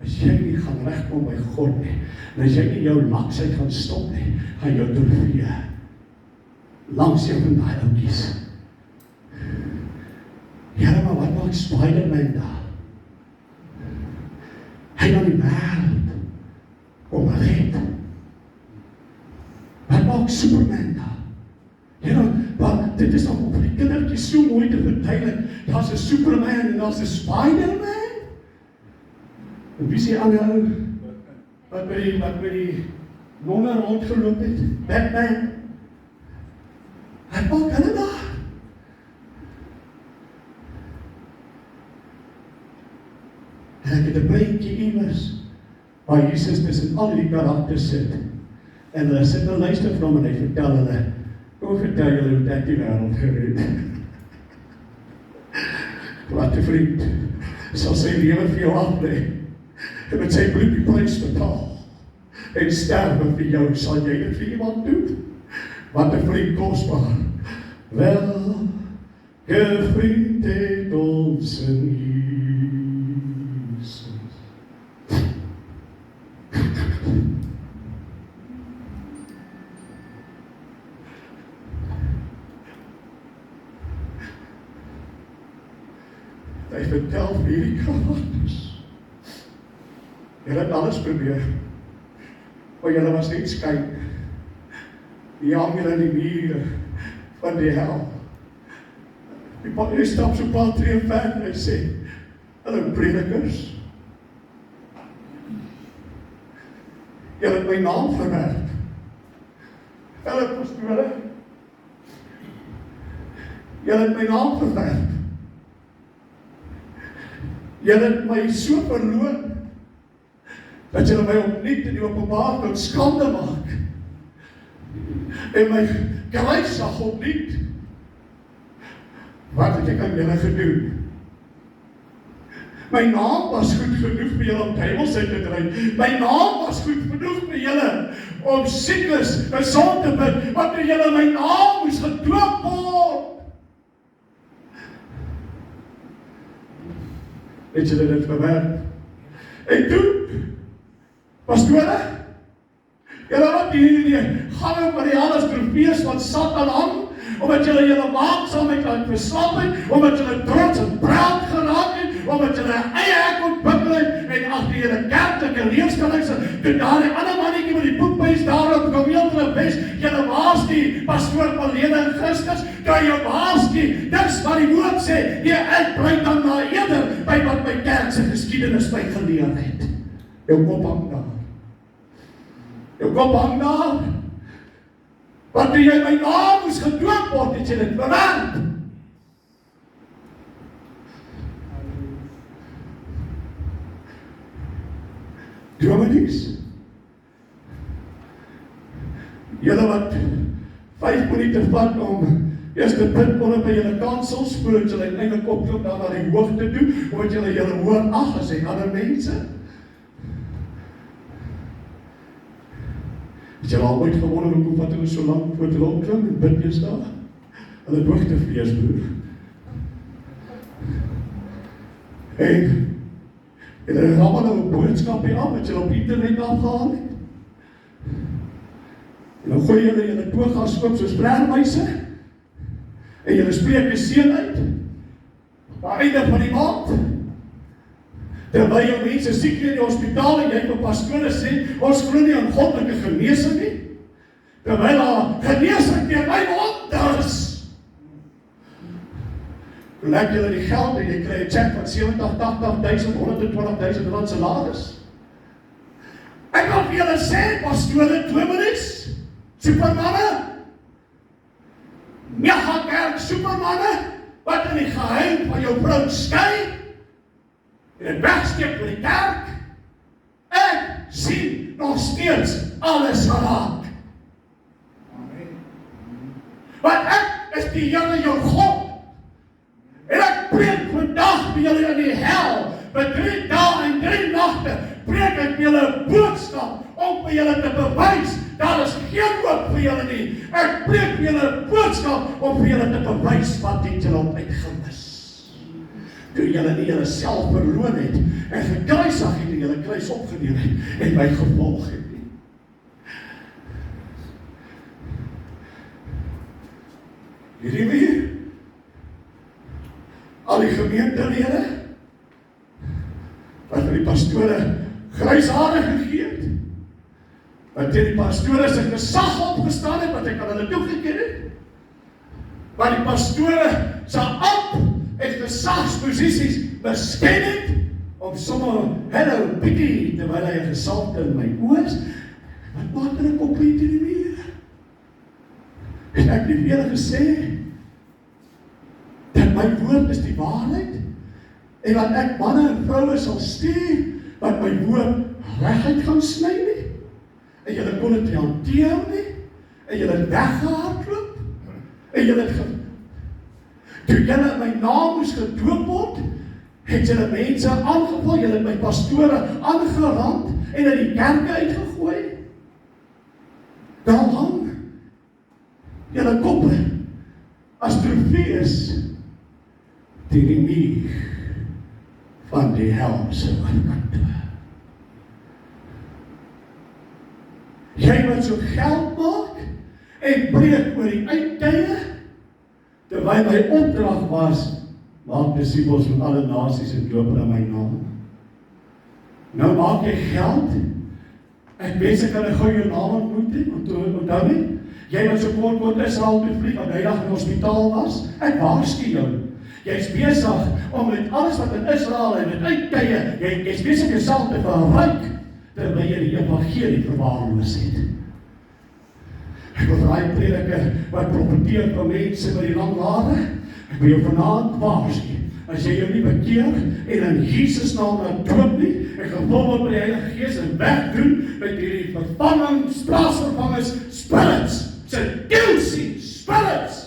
As jy nie gaan regkom by God nie, en as jy nie jou laksheid gaan stop nie, gaan jou trofee langs jou van daai oukies. Here, maar wat maak Spider-Man daar? Hy dan die wêreld om red. Wat maak Superman daar? Want dit is dan op die kindertjies so mooi te verduidelik. Daar's 'n Superman en daar's 'n Spider-Man. En wie sê ander ou wat by die nonne rondgeloop het? Batman. Hy maak hulle daar. En ek het 'n prentjie iewers waar Jesus tussen al die karakters sit. En hulle sit en luister vir hom en hy vertel hulle, kom vertel julle hoe ek die wêreld gered. Wat 'n vriend sal sy lewe vir jou aflê en met sy bloed die prys betaal en sterwe vir jou, sal jy dit vir iemand doen? Wat 'n vriend kosbaar. Wel, gevriend het ons in Jesus. Hy vertel vir hierdie karakters. Julle het alles probeer, maar julle was net skyn. Die hang julle in die mure van die hel. Die stap so paar tree ver en hy sê, hallo predikers, julle het my naam verwerp. Hallo pastore, julle het my naam verwerp. Julle het my so verloon, dat julle my opnuut in die openbaar tot skande maak. En my kruis sag opnuut. Wat het ek aan julle gedoen? My naam was goed genoeg vir julle om duiwels uit te dryf. My naam was goed genoeg vir julle om siekes gesond te bid, want vir julle my naam moes gedoop word. Het julle dit verwerp? En toe, pastore, julle wat die gange van die alles trofees van Satan hang, omdat julle waaksaamheid laat verslap het, omdat julle trots en proud geraak het, omdat julle eie ek ontwikkel het, en agter julle kerklike leefstyl, toe daar die ander mannetjie met die poepbuis daarop kom heel te bes, julle waas die pastoor van lede in Christus, kan jy waas die, dis wat die woord sê, ek bly dan na eerder by wat my kerk se geskiedenis my geleer het. Jou kop hang daar. Jou kop hang daar. Want toe jy my naam moes gedoop word, het jy dit bewerk. families. Julle wat 5 minute vat om eers te bid onder by julle kansels, voordat julle uiteindelik opkom dan na die hoogte toe, omdat julle hoor ag as die ander mense. Het julle al ooit gewonder hoekom vat hulle so lank voor hulle opklim en bid eers daar? Hulle hoogtevrees, broer. En julle rammel nou 'n boodskap hier af wat julle op internet afgehaal het. En dan gooi julle toegas oop soos brandmeise en julle spreek 'n seën uit aan die einde van die maand. Terwyl jou mense siek in die hospitaal en jy vir pastore sê, ons glo nie aan goddelike genesing nie. Terwyl daar genesing deur my wonders. Lek julle die geld en jy kry 'n cheque van 70, 80.000, 120.000 rand salaris. Ek kan vir julle sê, pastore, dominees, supermanne, megakerk supermanne, wat in die geheim van jou vrou skei, en het wegsteek vir die kerk, ek sien nog steeds alles raak. Want ek is die Here jou God, en ek preek vandag vir julle in die hel, vir 3 dae en 3 nagte, preek ek julle boodskap, om vir julle te bewys, daar is geen hoop vir julle nie. Ek preek vir julle boodskap, om vir julle te bewys, wat het julle op uitgemis. Toe julle nie julle self verloon het, en gekruisig het, en julle kruis opgeneem het, en my gevolg het nie. Hierdie weer, al die gemeentelede, wat vir die pastore grys hare gegee het, wat teen die pastore sy gesag opgestaan het, wat ek aan hulle toegeken het, wat die pastore sy amp en gesagsposisies besken het, om sommer, hello, Pietie, terwyl hy gesalt in my oos, wat maak hulle kopie te die meer? En ek het weer gesê, dat my woord is die waarheid, en wat ek manne en vroue sal stuur, wat my woord reguit gaan sny nie, en julle kon het nie hanteer nie, en julle het weggehardloop, en julle het toe julle in my naam moes gedoop word, het julle mense aangeval, julle het my pastore aangerand, en in die kerke uitgegooi, daar hang julle koppe, as trofees, teen die muur van die helse oorkant. Jy moet so geld maak en preek oor die uittye, terwyl my opdrag was, maak disippels van alle nasies en doop hulle in my naam. Nou maak jy geld, ek wens ek kan gou jou naam ontmoet het, onthou nie, jy moet so kort Israel toe vlieg, want hy dag in die hospitaal was, ek waarsku jou. Jy is besig om met alles wat in Israel en met uittye, jy is besig jouself te verryk, terwyl jy die evangelie verwaarloos het. Ek wil raai prediker wat profeteer van mense met die lang hare, ek wil jou vanaand waarsku, as jy jou nie bekeer en in Jesus naam laat doop nie, en gevul word met die Heilige Gees en wegdoen met hierdie plaatsvervangers spirits, seducing spirits,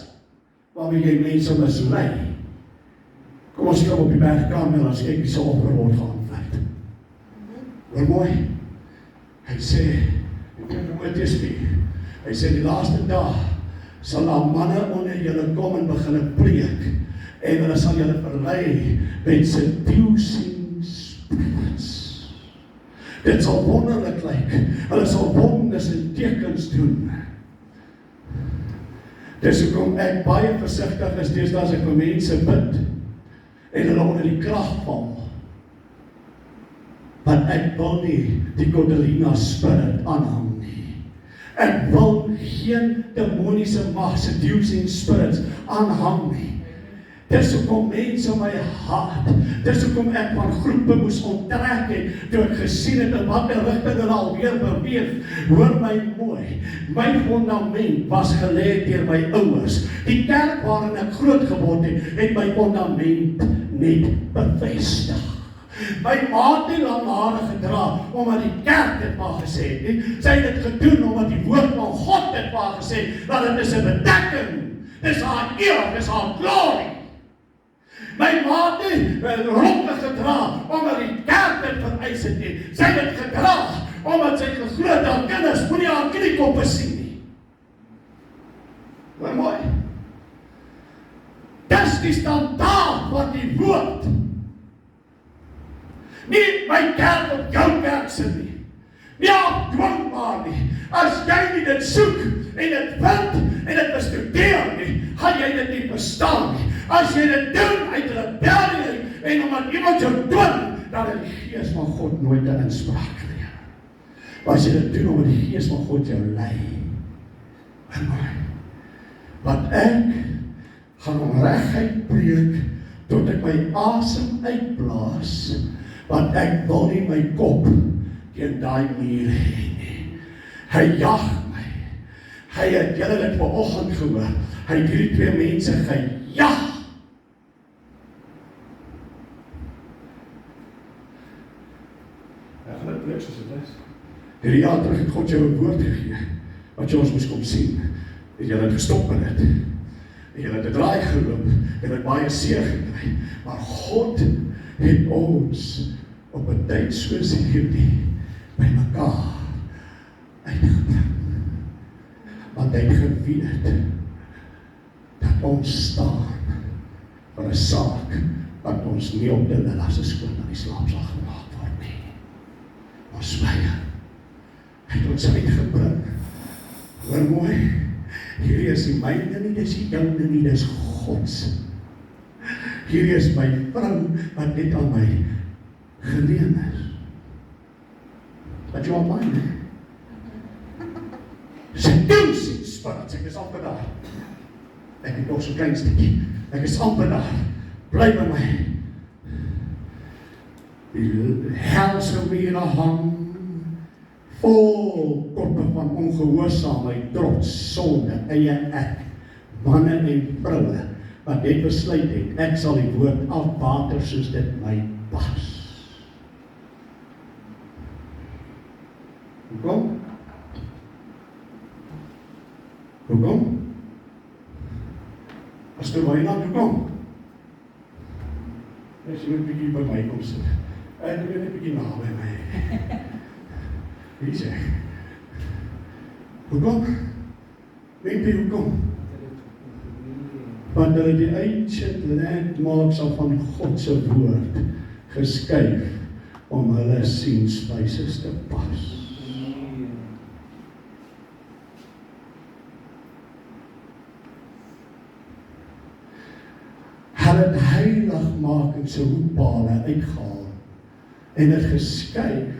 waarmee jy mense mislei. Kom ons kom op die bergkamel as kyk wie se offer word geaanvaard. Hoor mooi. Hy sê, hy sê die laaste dag sal daar manne onder julle kom en begin preek en hulle sal julle verlei met seducing spirits. Dit sal wonderlik lyk. Hulle sal wonders en tekens doen. Dis hoekom ek baie versigtig is deesdae as ek vir mense bid en hulle onder die krag val. Want ek wil nie die Kodelina spirit aanhang nie. Ek wil geen demoniese mag, seducing spirits aanhang nie. Dis hoekom mense my haat. Dis hoekom ek van groepe moes onttrek het, toe ek gesien het in watter rigting hulle alweer beweeg. Hoor my mooi, my fundament was gelê deur my ouers. Die kerk waarin ek groot geword het, het my fundament net bevestig. My ma het nie lang hare gedra, omdat die kerk dit maar gesê het nie. Sy het dit gedoen, omdat die woord van God dit maar gesê het, dat het is 'n bedekking. Dis haar eer, dis haar glorie. My ma het nie rokke gedra, omdat die kerk dit vereis het nie. Sy het dit gedra, omdat sy geglo het, dat kinders moenie haar kniekoppe sien nie. Maar mooi. Dis die standaard van die woord. Nie my kerk op jou kerk sit nie. Nie afdwingbaar nie. As jy nie dit soek en dit vind en dit bestudeer nie, gaan jy dit nie verstaan nie. As jy dit doen uit rebellie en omdat iemand jou dwing, dan het die Gees van God nooit 'n inspraak nie. Maar as jy dit doen omdat die Gees van God jou lei, wat ek gaan om regheid preek tot ek my asem uitblaas, want ek wil nie my kop teen daai muur hê nie. Hy jag my. Hy het julle dit vanoggend gehoor. Hy het hierdie twee mense gejag. Ek gaan dit preek soos dit is. Hierdie jaar terug het God jou 'n woord gegee, wat jy ons moes kom sien. En jy het gestop met dit. En jy het 'n draai geloop, en het baie seer gekry. Maar God het ons op 'n tyd soos hierdie by mekaar uitgebring. Want hy het geweet dat ons staan vir 'n saak wat ons nie op die lasse skoon aan die slaap sal gemaak word nie. Ons vyand het ons uitgebring. Hoor mooi, hierdie is nie myne nie, dis die joune nie, dis Gods. Hierdie is my vrou wat net aan my geleen is. Wat jy al myne? Seducing spirits, ek is amper daar. Ek het nog so klein stukkie, ek is amper daar. Bly by my. Die helse mure hang vol koppe van ongehoorsaamheid, trots, sonde, eie ek, manne en vroue, wat net besluit het, ek sal die woord afwater soos dit my pas. Hoekom? Hoekom? As jy my na hoekom? As jy net bietjie by my kom sit. Ek wil net bietjie naby my. Wie sê? Hoekom? Weet jy hoekom? Want hulle die ancient landmarks af van God se woord geskuif om hulle sienswyses te pas. Hulle het heiligmaking se hoekpale uitgehaal en het geskuif.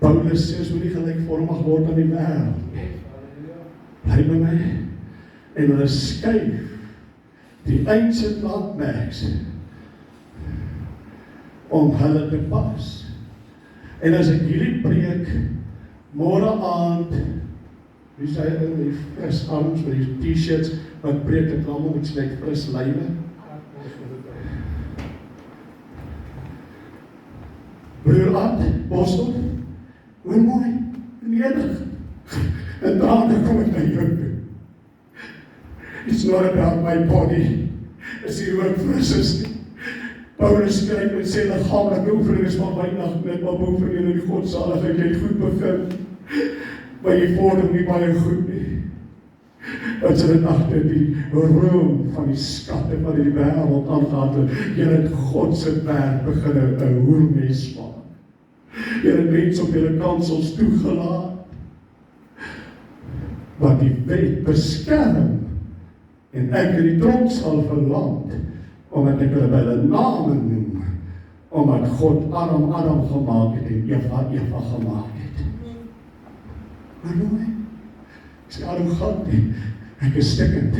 Paulus sê ons moet nie gelykvormig word aan die wêreld. Bly by my. En hulle skuif die ancient landmarks om hulle te pas. En as ek hierdie preek môre aand, wie sê in die fris arms met die t-shirts wat preek ek almal met sy fris lywe. Broer Ad, Boston, hoor mooi, nederig. En daarna kom ek na jou toe. It's not about my body. As die woord fris is nie. Paulus skryf en sê, liggaamlike oefening is maar weinig, net maar beoefen julle die godsaligheid, jy het goed begin, maar jy vorder nie baie goed nie. Want jy het agter die roem van die skatte van die wêreld aangegaan, jy het God se werk begin 'n hoermes maak. Jy het mense op julle kansels toegelaat, wat die wet beskerm, en ek in die tronk sal verland, omdat ek hulle by hulle name noem, omdat God Adam gemaak het en Eva gemaak het. Maar mooi, ek sê arrogant nie, ek is stikkend.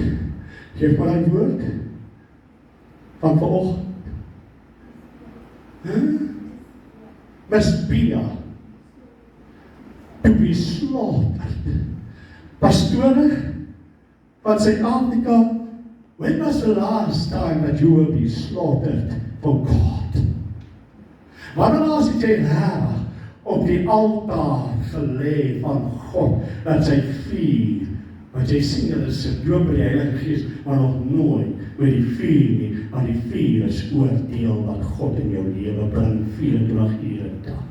Geef maar die woord van vanoggend. Must be to be slaughtered. Pastore van Suid-Afrika, when was the last time that you will be slaughtered for God? Wanneer laas het jy rarig op die altaar gelê van God, dat sy vuur, want jy sien hulle sit doop by die Heilige Gees, maar nog nooit met die vuur nie, want die vuur is oordeel wat God in jou lewe bring, 24 ure 'n dag.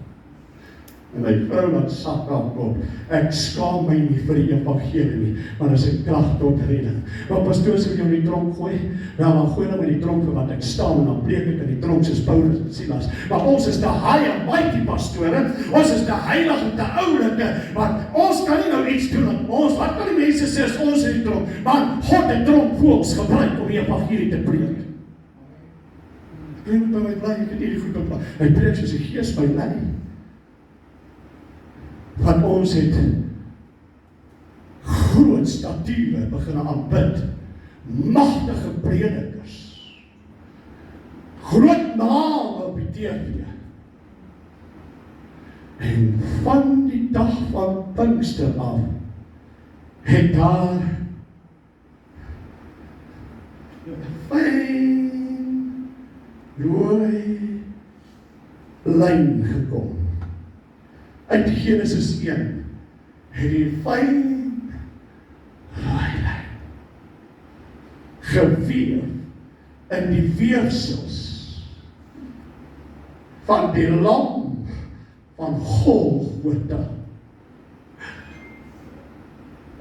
En my vrou wat sak haar kop, ek skaam my nie vir die evangelie nie, want is 'n krag tot redding. Maar pastoor, as ek jou in die tronk gooi, nou dan gooi nou in die tronk vir wat ek staan, en dan breek ek in die tronk soos Paulus en Silas. Maar ons is te high and mighty, pastore, ons is te heilig en te oulike, want ons kan nie nou iets doen aan ons, wat kan die mense sê as ons in die tronk, want God het tronkvoëls gebruik om die evangelie te preek. Ek moet by my bly, ek het hierdie goed op, hy preek soos die Gees my lei. Want ons het groot stature begin aanbid, magtige predikers, groot name op die TV. En van die dag van Pinkster af, het daar 'n fyn, rooi lyn gekom. Uit Genesis 1 het die fyn rooi lyn geweef in die weefsels van die lam van Golgotha.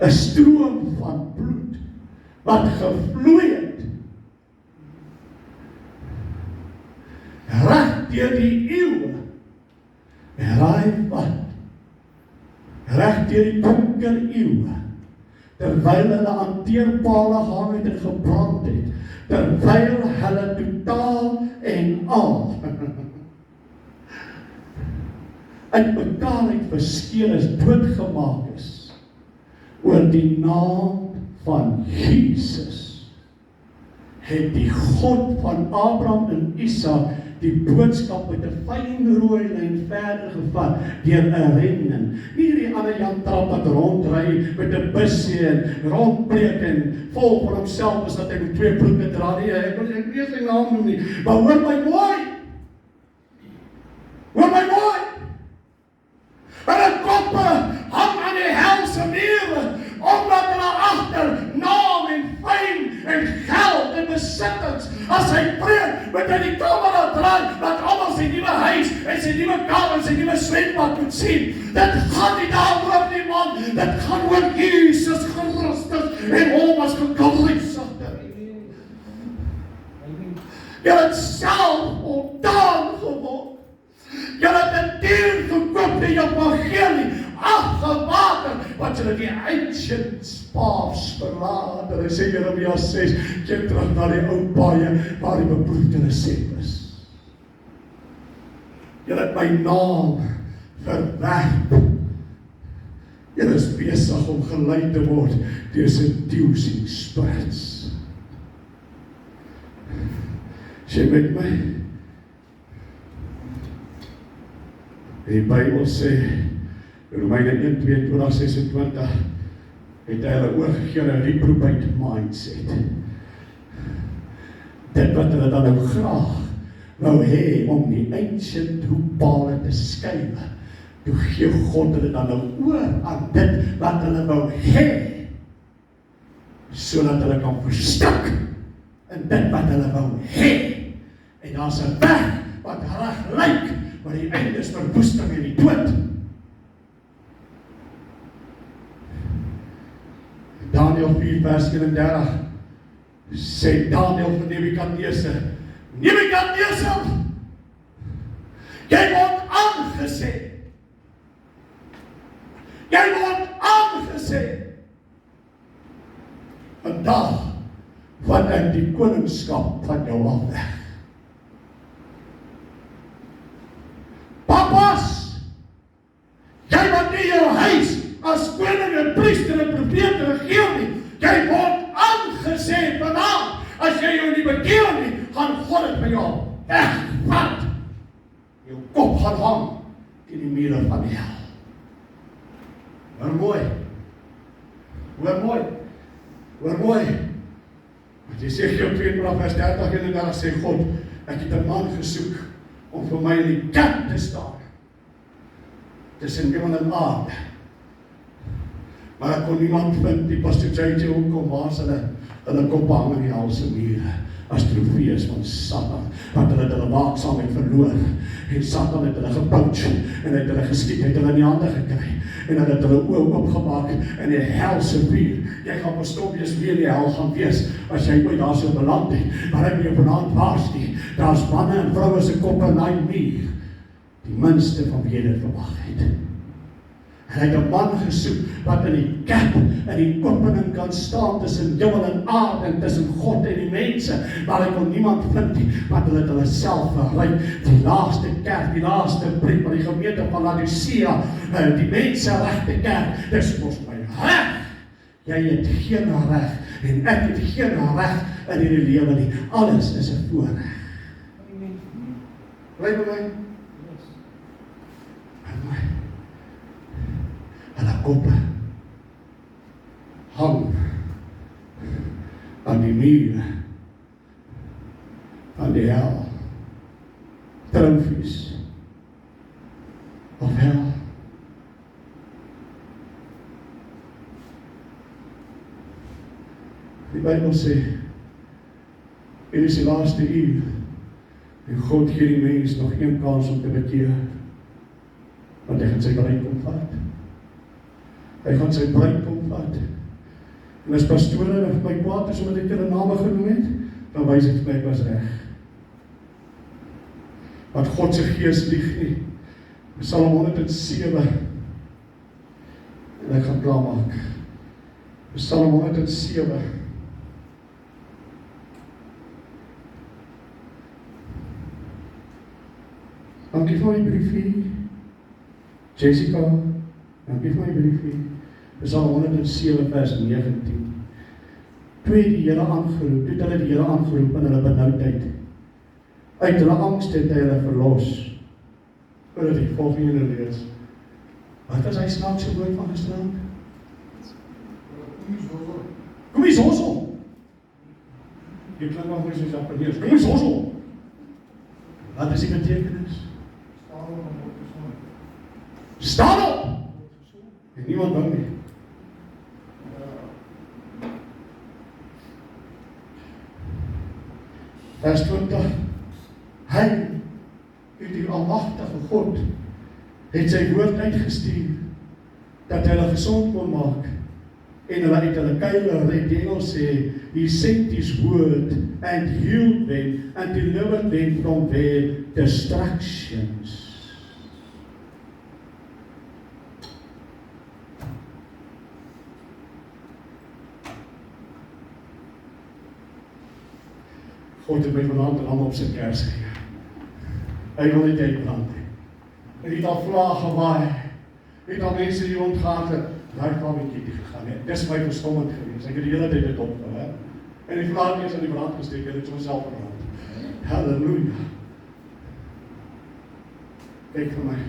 'n stroom van bloed wat gevloei het reg deur die eeue. En raai wat? Reg deur die donker eeue, terwyl hulle aan teerpale gehang het en gebrand het, terwyl hulle totaal en al uit mekaar uit verskeel is, doodgemaak is, oor die naam van Jesus, het die God van Abraham en Isak die boodskap met 'n fyn rooi lyn verder gevat deur 'n renning. Nie die ander Jan Trap wat rondry met 'n busie en rondpreek en vol van homself is dat hy met 2 broeke dra nie. Ek weet sy naam noem nie. Maar hoor my mooi. Hoor my mooi. Hulle koppe hang aan die helse mure, omdat hulle agter naam en fyn en geld en besittings, as hy preek, moet hy die kamera draai, dat almal sy nuwe huis en sy nuwe kamer en sy nuwe swembad moet sien. Dit gaan nie daaroor nie, man. Dit gaan oor Jesus Christus en hom as gekruisigde. Jy het self ontdaan geword. Jy het 'n dier gekoop in jou evangelie, afgewater, wat jy die ancient paths verlaat. En hy sê Jeremia 6, keer terug na die ou paaie, waar die bebloede resep is. Jy het my naam verwerp. Jy is besig om geleid te word deur seducing spirits. Is jy met my? Die Bybel sê, Romeine 1:22-26, het hy hulle oorgegee aan 'n reprobate mindset. Dit wat hulle dan nou graag wou hê om die ancient hoekpale te skuif, toe gee God hulle dan nou oor aan dit wat hulle wou hê, sodat hulle kan verstik in dit wat hulle wou hê. En daar's 'n weg wat reg lyk, maar die einde is verwoesting en die dood. Daniël 4:31 sê Daniël vir Nebukadneser, Nebukadneser, jy word aangesê. Jy word aangesê. Vandag vat ek die koningskap van jou af weg. Papas, jy wat nie jou huis as koning en priester en profeet regeer nie, jy word aangesê vanaf. As jy jou nie bekeer nie, gaan God dit by jou wegvat. Jou kop gaan hang in die mure van die hel. Hoor mooi. Hoor mooi. Hoor mooi. Want jy sê Jesaja 2:30 en daar sê God, ek het 'n man gesoek om vir my in die kerk te staan, tussen hemel en aarde. Maar ek kon niemand vind, die pastor JJ hoekom, waar is hulle kop hang in die helse mure, as trofees van Satan, want hulle het hulle waaksaamheid verloor, en Satan het hulle gepouch, en het hulle geskiet, het hulle in die hande gekry, en hulle het hulle oog opgemaak, in die helse vuur. Jy gaan verstom wees wie in die hel gaan wees, as jy ooit daar so beland het, maar ek wil jou vanaand waarsku, daar's manne en vroue se koppe in daai muur, die minste van wie jy dit verwag het. En hy het 'n man gesoek, wat in die kerk, in die opening kan staan, tussen hemel en aarde, en tussen God en die mense, maar hy kon niemand vind nie, want hulle het hulle self verryk, die laaste kerk, die laaste brief van die gemeente van Laodicea, die mense regte kerk, dis mos my reg, jy het geen reg, en ek het geen reg in hierdie lewe nie, alles is 'n voorreg. Bly by my? Hulle koppe hang aan die muur van die hel, trofees of hel. Die Bybel sê, dit is die laaste uur, en God gee die mens nog een kans om te bekeer, want hy gaan sy bruidkom vat. Hy gaan sy bruidkom vat. En as pastore vir my kwaad is, omdat ek hulle name genoem het, dan wys ek vir my was reg. Want God se gees lieg nie. Psalm 107, en ek gaan klaar maak. Psalm 107, dankie vir my briefie, Jessica, dankie vir my briefie, Psalm 107 vers 19. Toe het die Here aangeroep, toe het hulle die Here aangeroep in hulle benoudheid. Uit hulle angs het hy hulle verlos. Voordat die volgende lees. Wat was hy snaakse woord van gisterand? Kom eens hossel. Jy klink maar vir soos Japaneers. Kom eens hossel. Wat is die betekenis? Staan op! En niemand hou nie. Vers 20. Hy, die almagtige God, het sy woord uitgestuur, dat hy hulle gesond kon maak, en hulle uit hulle kuile red. Die Engels sê, he sent his word and healed them and delivered them from their distractions. God het my vanaand 'n lam op sy kers gegee. Hy wil nie uitbrand nie. En het al vlae gewaai. Het al mense hier ontgaan het. Daai kwammetjie die gegaan het. Dis my verstommend gewees. Ek het die hele tyd dit opgehou, hè. En die vlae is aan die brand gesteek en dit het myself verbrand. Halleluja. Kyk vir my.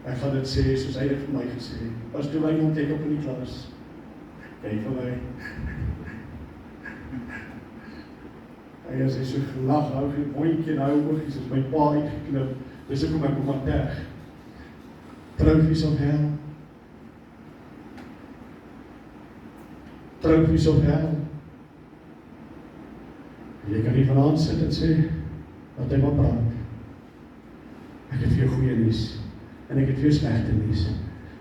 Ek gaan dit sê soos hy dit vir my gesê het. As toe hy ontdek op in die klas. Kyk vir my. Hy as hy so gelag, hou die boontjie en hou oogies, as my pa uitgeknip, dis ek om ek kom aan terg. Trophies of hell. Trophies of hell. Jy kan nie vanaand sit en sê, wat hy maar praat. Ek het vir jou goeie nuus, en ek het vir jou slegte nuus.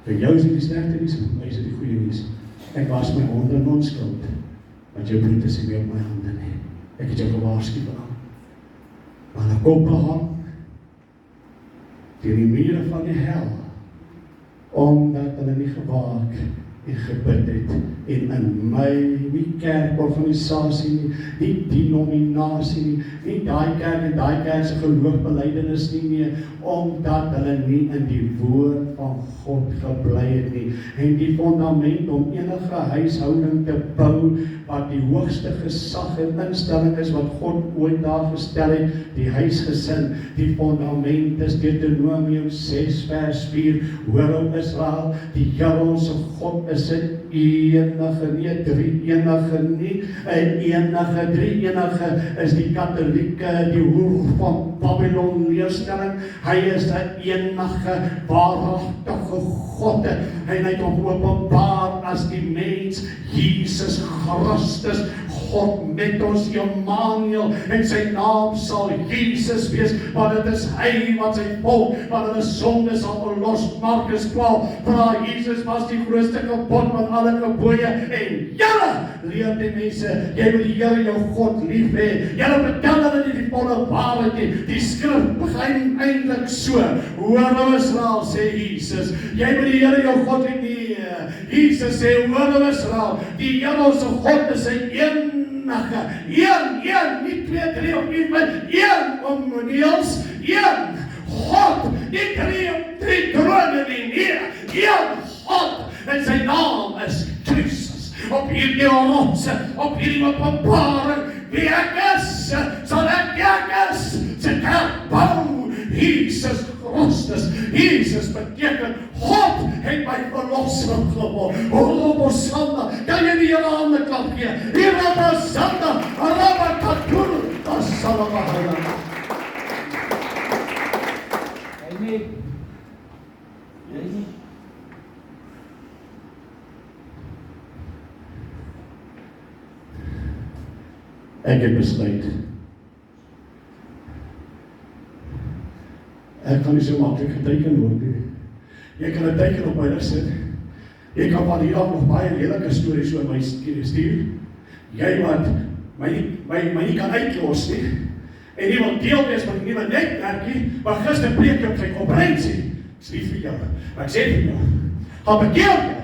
Vir jou is dit die slegte nuus, en vir my is dit die goeie nuus. Ek was my hande in onskuld, want jou bloed is nie meer op my hande nie. Ek het jou gewaarsku aan. Maar hulle koppe hang teen die mure van die hel, omdat hulle nie gewaak en gebid het, en in my, nie kerkorganisasie nie, nie denominasie nie, nie daai kerk en daai kerk se geloofbelijdenis nie, omdat hulle nie in die woord van God gebly het nie, en die fundament om enige huishouding te bou, wat die hoogste gesag en instelling is, wat God ooit daar gestel het, die huisgesin, die fundament is Deuteronomium 6 vers 4, hoor om Israel, die Here ons God is is 'n enige, nie drie-enige nie, 'n enige, drie-enige is die Katolieke, die hoer van Babylon leerstelling. Hy is 'n enige, waaragtige God, en hy het hom openbaar as die mens, Jesus Christus, God met ons, Emmanuel, en sy naam sal Jesus wees, want dit is hy wat sy volk van hulle sonde sal verlos. Markus 12, vra Jesus was die grootste gebod van alle gebooie, en julle leer die mense, jy moet die Here jou God lief hê. Julle vertel hulle nie die volle waarheid nie. Die skrif begin eintlik so. Hoor Israel, sê Jesus, jy moet die Here jou God lief hê. Jesus sê, hoor Israel, die Here ons God is 'n enige, een, nie 2, 3 of 4, maar een omniels, een God, nie 3 trone nie, een God, en sy naam is Christus. Op hierdie rots, op hierdie openbaring, wie ek is, sal ek is, sy kerk bou, Jesus Christus. Jesus beteken, God het my verlossing geword. Sanda, kan jy die Here hande klap gee? Here Sanda, Arabakatur, Assalamahala. Amen. Ek het besluit, ek kan nie so maklik geteken word nie. Jy kan 'n teken op my rug sit. Jy kan van hier af nog baie lelike stories oor my stuur. Jy wat my nie kan uitlos nie. En nie wil deel wees van die nuwe netwerkie, maar gister preek jy op sy konferensie. Ek sê vir jou, maar ek sê vir jou, gaan bekeer jou,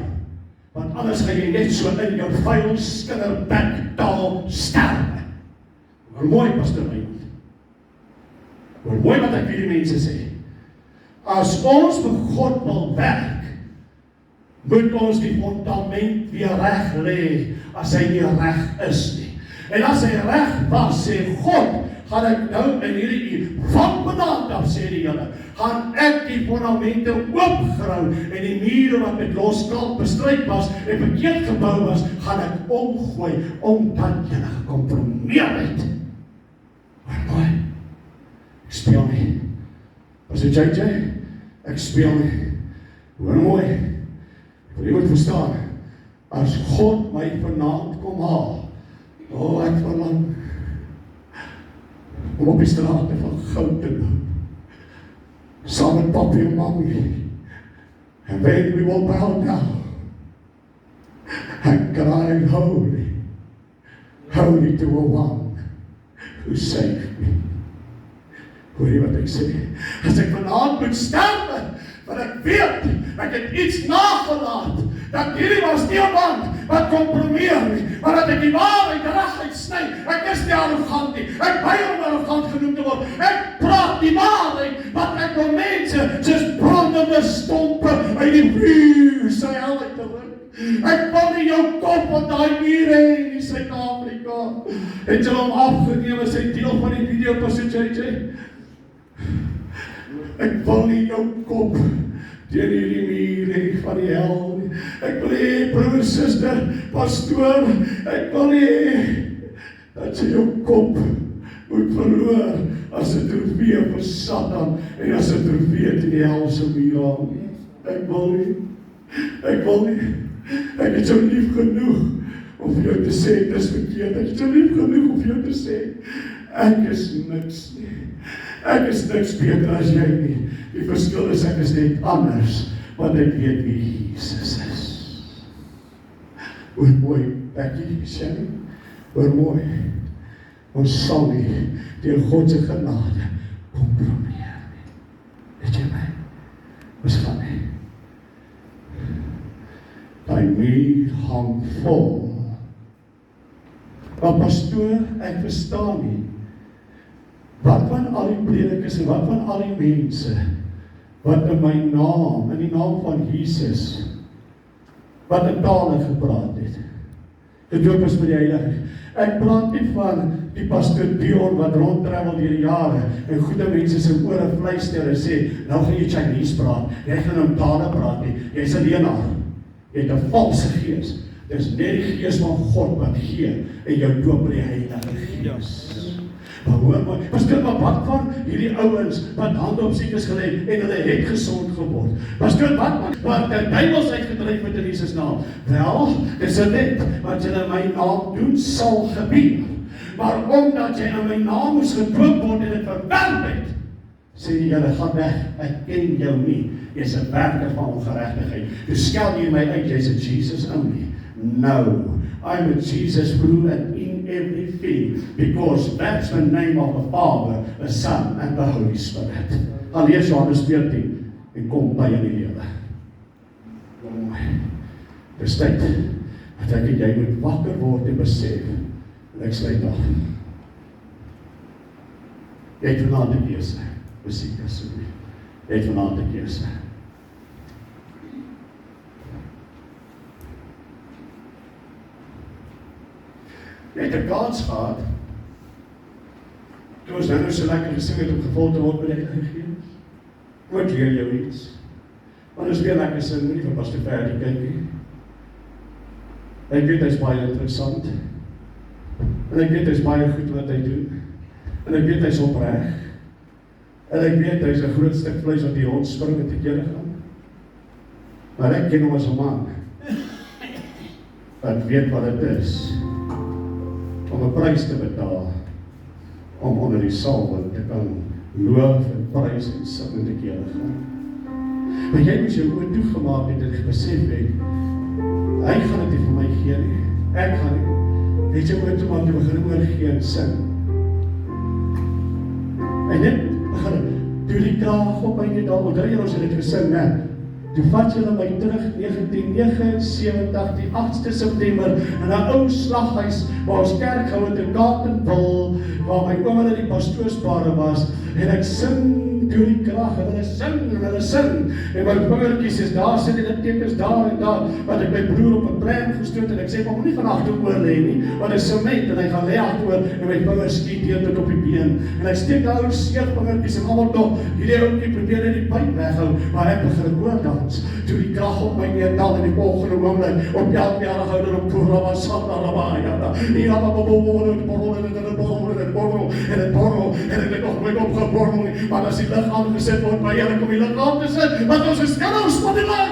want anders gaan jy net so in jou vuil skinderbek taal sterwe. Hoor mooi, Pastor Wynand. Hoor mooi wat ek vir die mense sê. As ons vir God wil werk, moet ons die fundament weer reg lê, as hy nie reg is nie. En as hy reg was, sê God, gaan ek nou in hierdie uur, van vanaand af, sê die Here, gaan ek die fundamente oopgrou, en die mure wat met los kalk bestryk was, en verkeerd gebou was, gaan ek omgooi, omdat julle gekompromeer het. Maar mooi, ek speel nie. Was dit JJ? Ek speel nie. Hoor mooi, jy moet verstaan, as God my vanaand kom haal, ek verlang om op die strate van goud te loop, saam met papi en mami, and then we will bow down and cry, holy, holy to a one who saved me. Hoor jy wat ek sê? As ek vanaand moet sterwe, want ek weet, ek het iets nagelaat, dat hierdie was nie 'n man wat kompromeer nie, maar dat ek die waarheid reguit sny. Ek is nie arrogant nie, ek by om arrogant genoem te word. Ek praat die waarheid, wat ek wil mense soos brandende stompe uit die vuur sy hel uit te ruk. Ek wil nie jou kop op daai muur hê in Suid-Afrika. Het jy hom afgeneem as hy deel van die video pas JJ? Ek wil nie jou kop teen hierdie muur van die hel nie. Ek wil hê, broer, suster, pastoor, ek wil hê dat jy jou kop moet verloor as 'n trofee vir Satan en as 'n trofee teen die helse muur aan. Ek wil nie. Ek het jou lief genoeg om vir jou te sê, dit is verkeerd. Ek het jou lief genoeg om vir jou te sê, ek is niks nie. Ek is niks beter as jy nie. Die verskil is ek is net anders, want ek weet wie Jesus is. Hoor mooi, Becky, Shanny, hoor mooi. Ons sal nie deur God se genade kompromeer nie. Weet jy my? Ons gaan nie. Daai muur hang vol. Maar pastoor, ek verstaan nie. Wat van al die predikers en wat van al die mense wat in my naam, in die naam van Jesus, wat in tale gepraat het, gedoop is met die Heilige. Ek praat nie van die pastoor Dion wat rondtravel deur die jare en goeie mense se ore fluister en sê, nou gaan jy Chinese praat, jy gaan in tale praat nie, jy's 'n leenaar. Jy het 'n valse gees. Dis net die gees van God wat gee en jou doop met die Heilige Gees. Maar hoor maar, pastoor, maar wat van hierdie ouens wat hande op siekes gelê en hulle het gesond geword? Pastoor, wat die duiwels uitgedryf met in Jesus naam? Wel, dis 'n wet wat jy in my naam doen sal gebeur. Maar omdat jy in my naam moes gedoop word en dit verwerp het, sê die Here, gaan weg, ek ken jou nie. Jy's 'n werker van ongeregtigheid. Jy skel jy my uit, jy's 'n Jesus only. No, I'm a Jesus through and in everything, because that's the name of the Father, the Son, and the Holy Spirit. Gaan lees Johannes 14 en kom by in die lewe. Dis tyd dat ek en jy moet wakker word en besef, en ek sluit af. Jy het vanaand 'n keuse, musiek asseblief. Jy het vanaand 'n keuse. Jy het 'n kans gehad, toe ons nou so lekker gesing het om gevul te word met die Heilige Gees. Wat leer jou iets? Maar ons weer lekker sing, nie van Pastor Ferdy kyk nie. Ek weet hy's baie interessant. En ek weet hy's baie goed wat hy doen. En ek weet hy's opreg. En ek weet hy's 'n groot stuk vleis wat die rond spring en te kere gaan. Maar ek ken hom as 'n man wat weet wat dit is om 'n prys te betaal, om onder die salwe te kan loof en prys en sing en te kere gaan. Maar jy moet jou oor toegemaak het en besef het, hy gaan dit nie vir my gee nie, ek gaan nie. Weet jy oor toemaak, jy begin oorgee en sing. En net begin, toe die kraag op my net al, onthou jy ons het dit gesing, ne? Toe vat julle my terug 1979, die 8de September, in 'n ou slaghuis waar ons kerk gehou het in Kaapstad, waar my ouma en die pastoorspare was, en ek sing deur die krag, en hulle sing, en my vingertjies is daar, sit die littekens daar en daar, want ek my broer op 'n pram gestoot, en ek sê, maar moenie van agteroor lê nie, want hy is sement, en hy gaan lê agteroor, en my vingers skiet hier tot op die been, en ek steek daar ou seer vingertjies, en almal dop, hierdie ouetjie probeer net die pyn weghou, maar ek begin oordans, toe die krag op my neerdal, en die volgende oomblik, op elke jarige ouder op Kurama, Sabrabaya, hier aan die borrel, en ek het nog nooit opgeborrel nie, maar as die lig aangesit word, maar Here kom die lig aan te sit, want ons is kinders van die lig.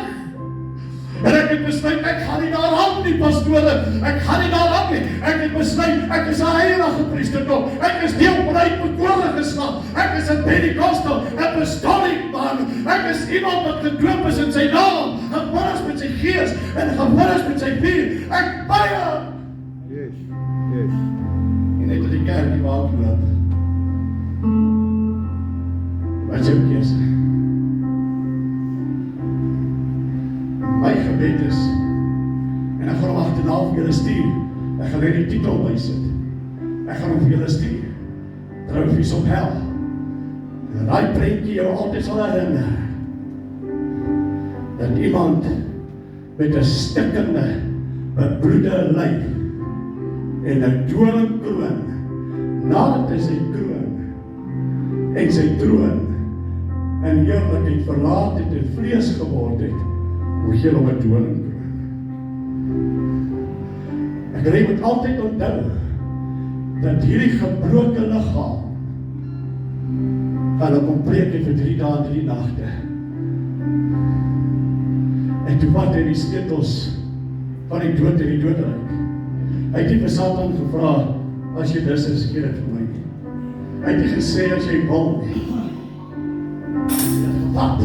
En ek het besluit, ek gaan nie daar aan nie, pastore, ek gaan nie daar aan nie, ek het besluit, ek is 'n heilige priesterdom, ek is deel van uit bekore geslag, ek is 'n Pentecostal, 'n apostolic man, ek is iemand wat gedoop is in sy naam, gebore is met sy gees, en gebore is met sy vuur, ek baie. Yes. En net die kerk die waar loop. Wat is jou keuse? My gebed is, en ek gaan hom agterna vir julle stuur, ek gaan net die titel bysit, ek gaan hom vir julle stuur, Trofies op hel, en daai prentjie jou altyd sal herinner, dat iemand met 'n stikkende, bebloede lyf, en 'n doringkroon, nadat hy sy kroon, en sy troon, en heerlikheid verlaat het en vlees geword het, hoe gee hom 'n doringkroon. Ek moet altyd onthou, dat hierdie gebroke liggaam, gaan op hom preek het vir 3 dae en 3 nagte. En toe vat hy die sleutels van die dood en die doodryk. Hy het nie vir Satan gevra, as jy dis is, gee dit vir my nie. Hy het nie gesê, as jy wil nie. Wat?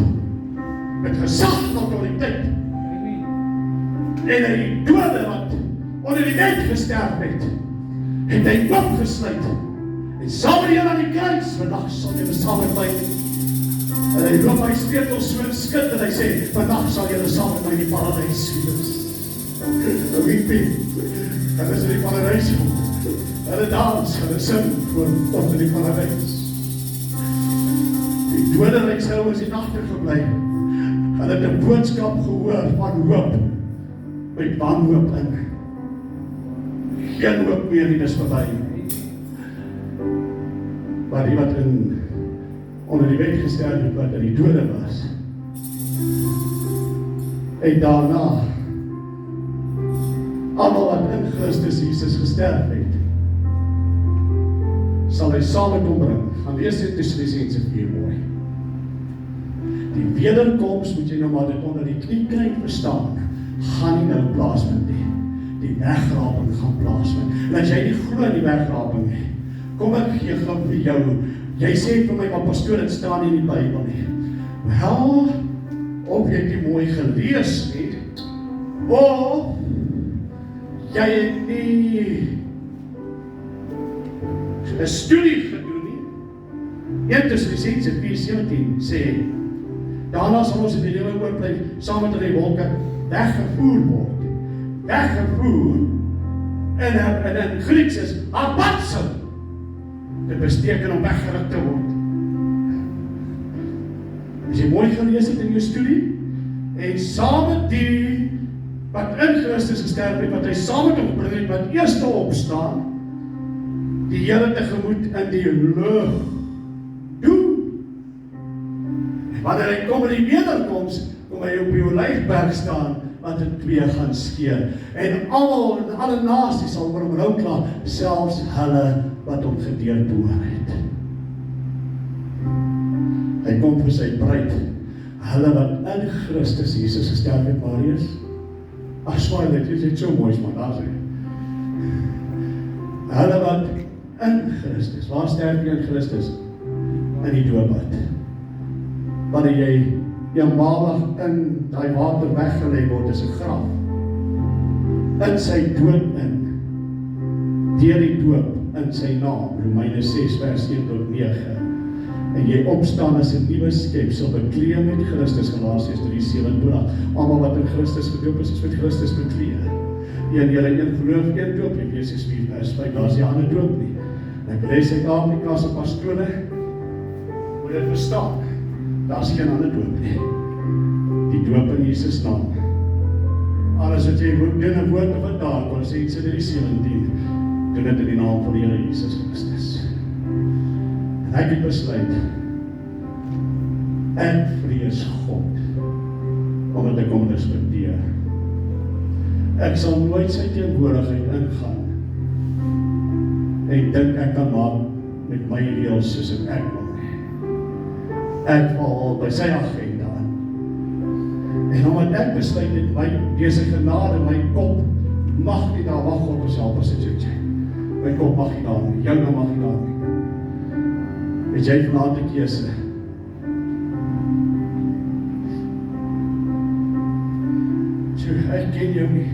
Met gesag en autoriteit. En hy die dode wat onder die wet gesterf het hy opgesluit. En saam met julle aan die kruis, vandag sal julle saam met my. En hy loop my sleutels so in skit en hy sê, vandag sal julle saam met my in die paradys wees. En wie hulle is in die paradys. Hulle dans, hulle sing voor God in die paradys. Die doderyksou is die agtergebly. Hulle het 'n boodskap gehoor van hoop, met wanhoop in. Geen hoop meer nie, dis verby. Maar die wat onder die wet gesterf het, wat in die dode was, en daarna almal wat in Christus Jesus gesterf het, sal hy saam met hom bring. Gaan lees dit Tessalonisense 4 mooi. Die wederkoms moet jy nou maar dit onder die knie kry verstaan, gaan nie nou plaasvind nie. Die wegraping gaan plaasvind. En as jy nie glo in die wegraping nie, kom ek gee gou vir jou. Jy sê vir my, maar pastoor, dit staan nie in die Bybel nie. Wel, of jy dit mooi gelees het, of jy het nie 'n studie gedoen nie. 1 Tessalonisense 4:17 sê, daarna sal ons in die lewe oorbly, saam met die wolke, weggevoer word. Weggevoer, in Grieks is abatso. Dit beteken om weggeruk te word. As jy mooi gelees het in jou studie, en saam met die wat in Christus gesterf het, wat hy saam met hom gebring het, wat eerste opstaan, die Here tegemoet in die lug doen. Wanneer hy kom in die wederkoms, kom hy op die Olyfberg staan, wat dit twee gaan skeer. En almal in alle nasies sal oor hom rou kla, selfs hulle wat hom gedeurboor het. Hy kom vir sy bruid, hulle wat in Christus Jesus gesterf het, Marius. Swaai, dit is net so mooi, maar daar sê. Hulle wat in Christus, waar sterf jy in Christus? In die doopbad. Wanneer jy eenmalig in die water weggelê word, is 'n graf. In sy dood in, deur die doop in sy naam, Romeine 6 vers 1 tot 9. En jy opstaan as 'n nuwe skepsel, bekleed met Christus, Galasiërs 3:27. Almal wat in Christus gedoop is met Christus bekleed. Een Here, een geloof, een doop, Efesiërs 4 vers 5, daar is die ander doop nie. En ek lees Suid-Afrika se pastore, moet dit verstaan, daar is geen ander doop nie. Die doop in Jesus naam. Alles wat jy doen in woord of in daad, want sê Eksodus 3:17, doen dit in die naam van die Here Jesus Christus. En hy het besluit, ek vrees God, omdat ek hom respekteer. Ek sal nooit sy teenwoordigheid ingaan, en dink ek kan maak met my reëls soos ek wil nie. Ek val by sy agenda. En omdat ek besluit het, dese genade, my kop mag nie daar, mag God ons help as dit sê. My kop mag nie daar nie, jou nou mag nie daar nie. Het jy vanaand 'n keuse? Ek ken jou nie.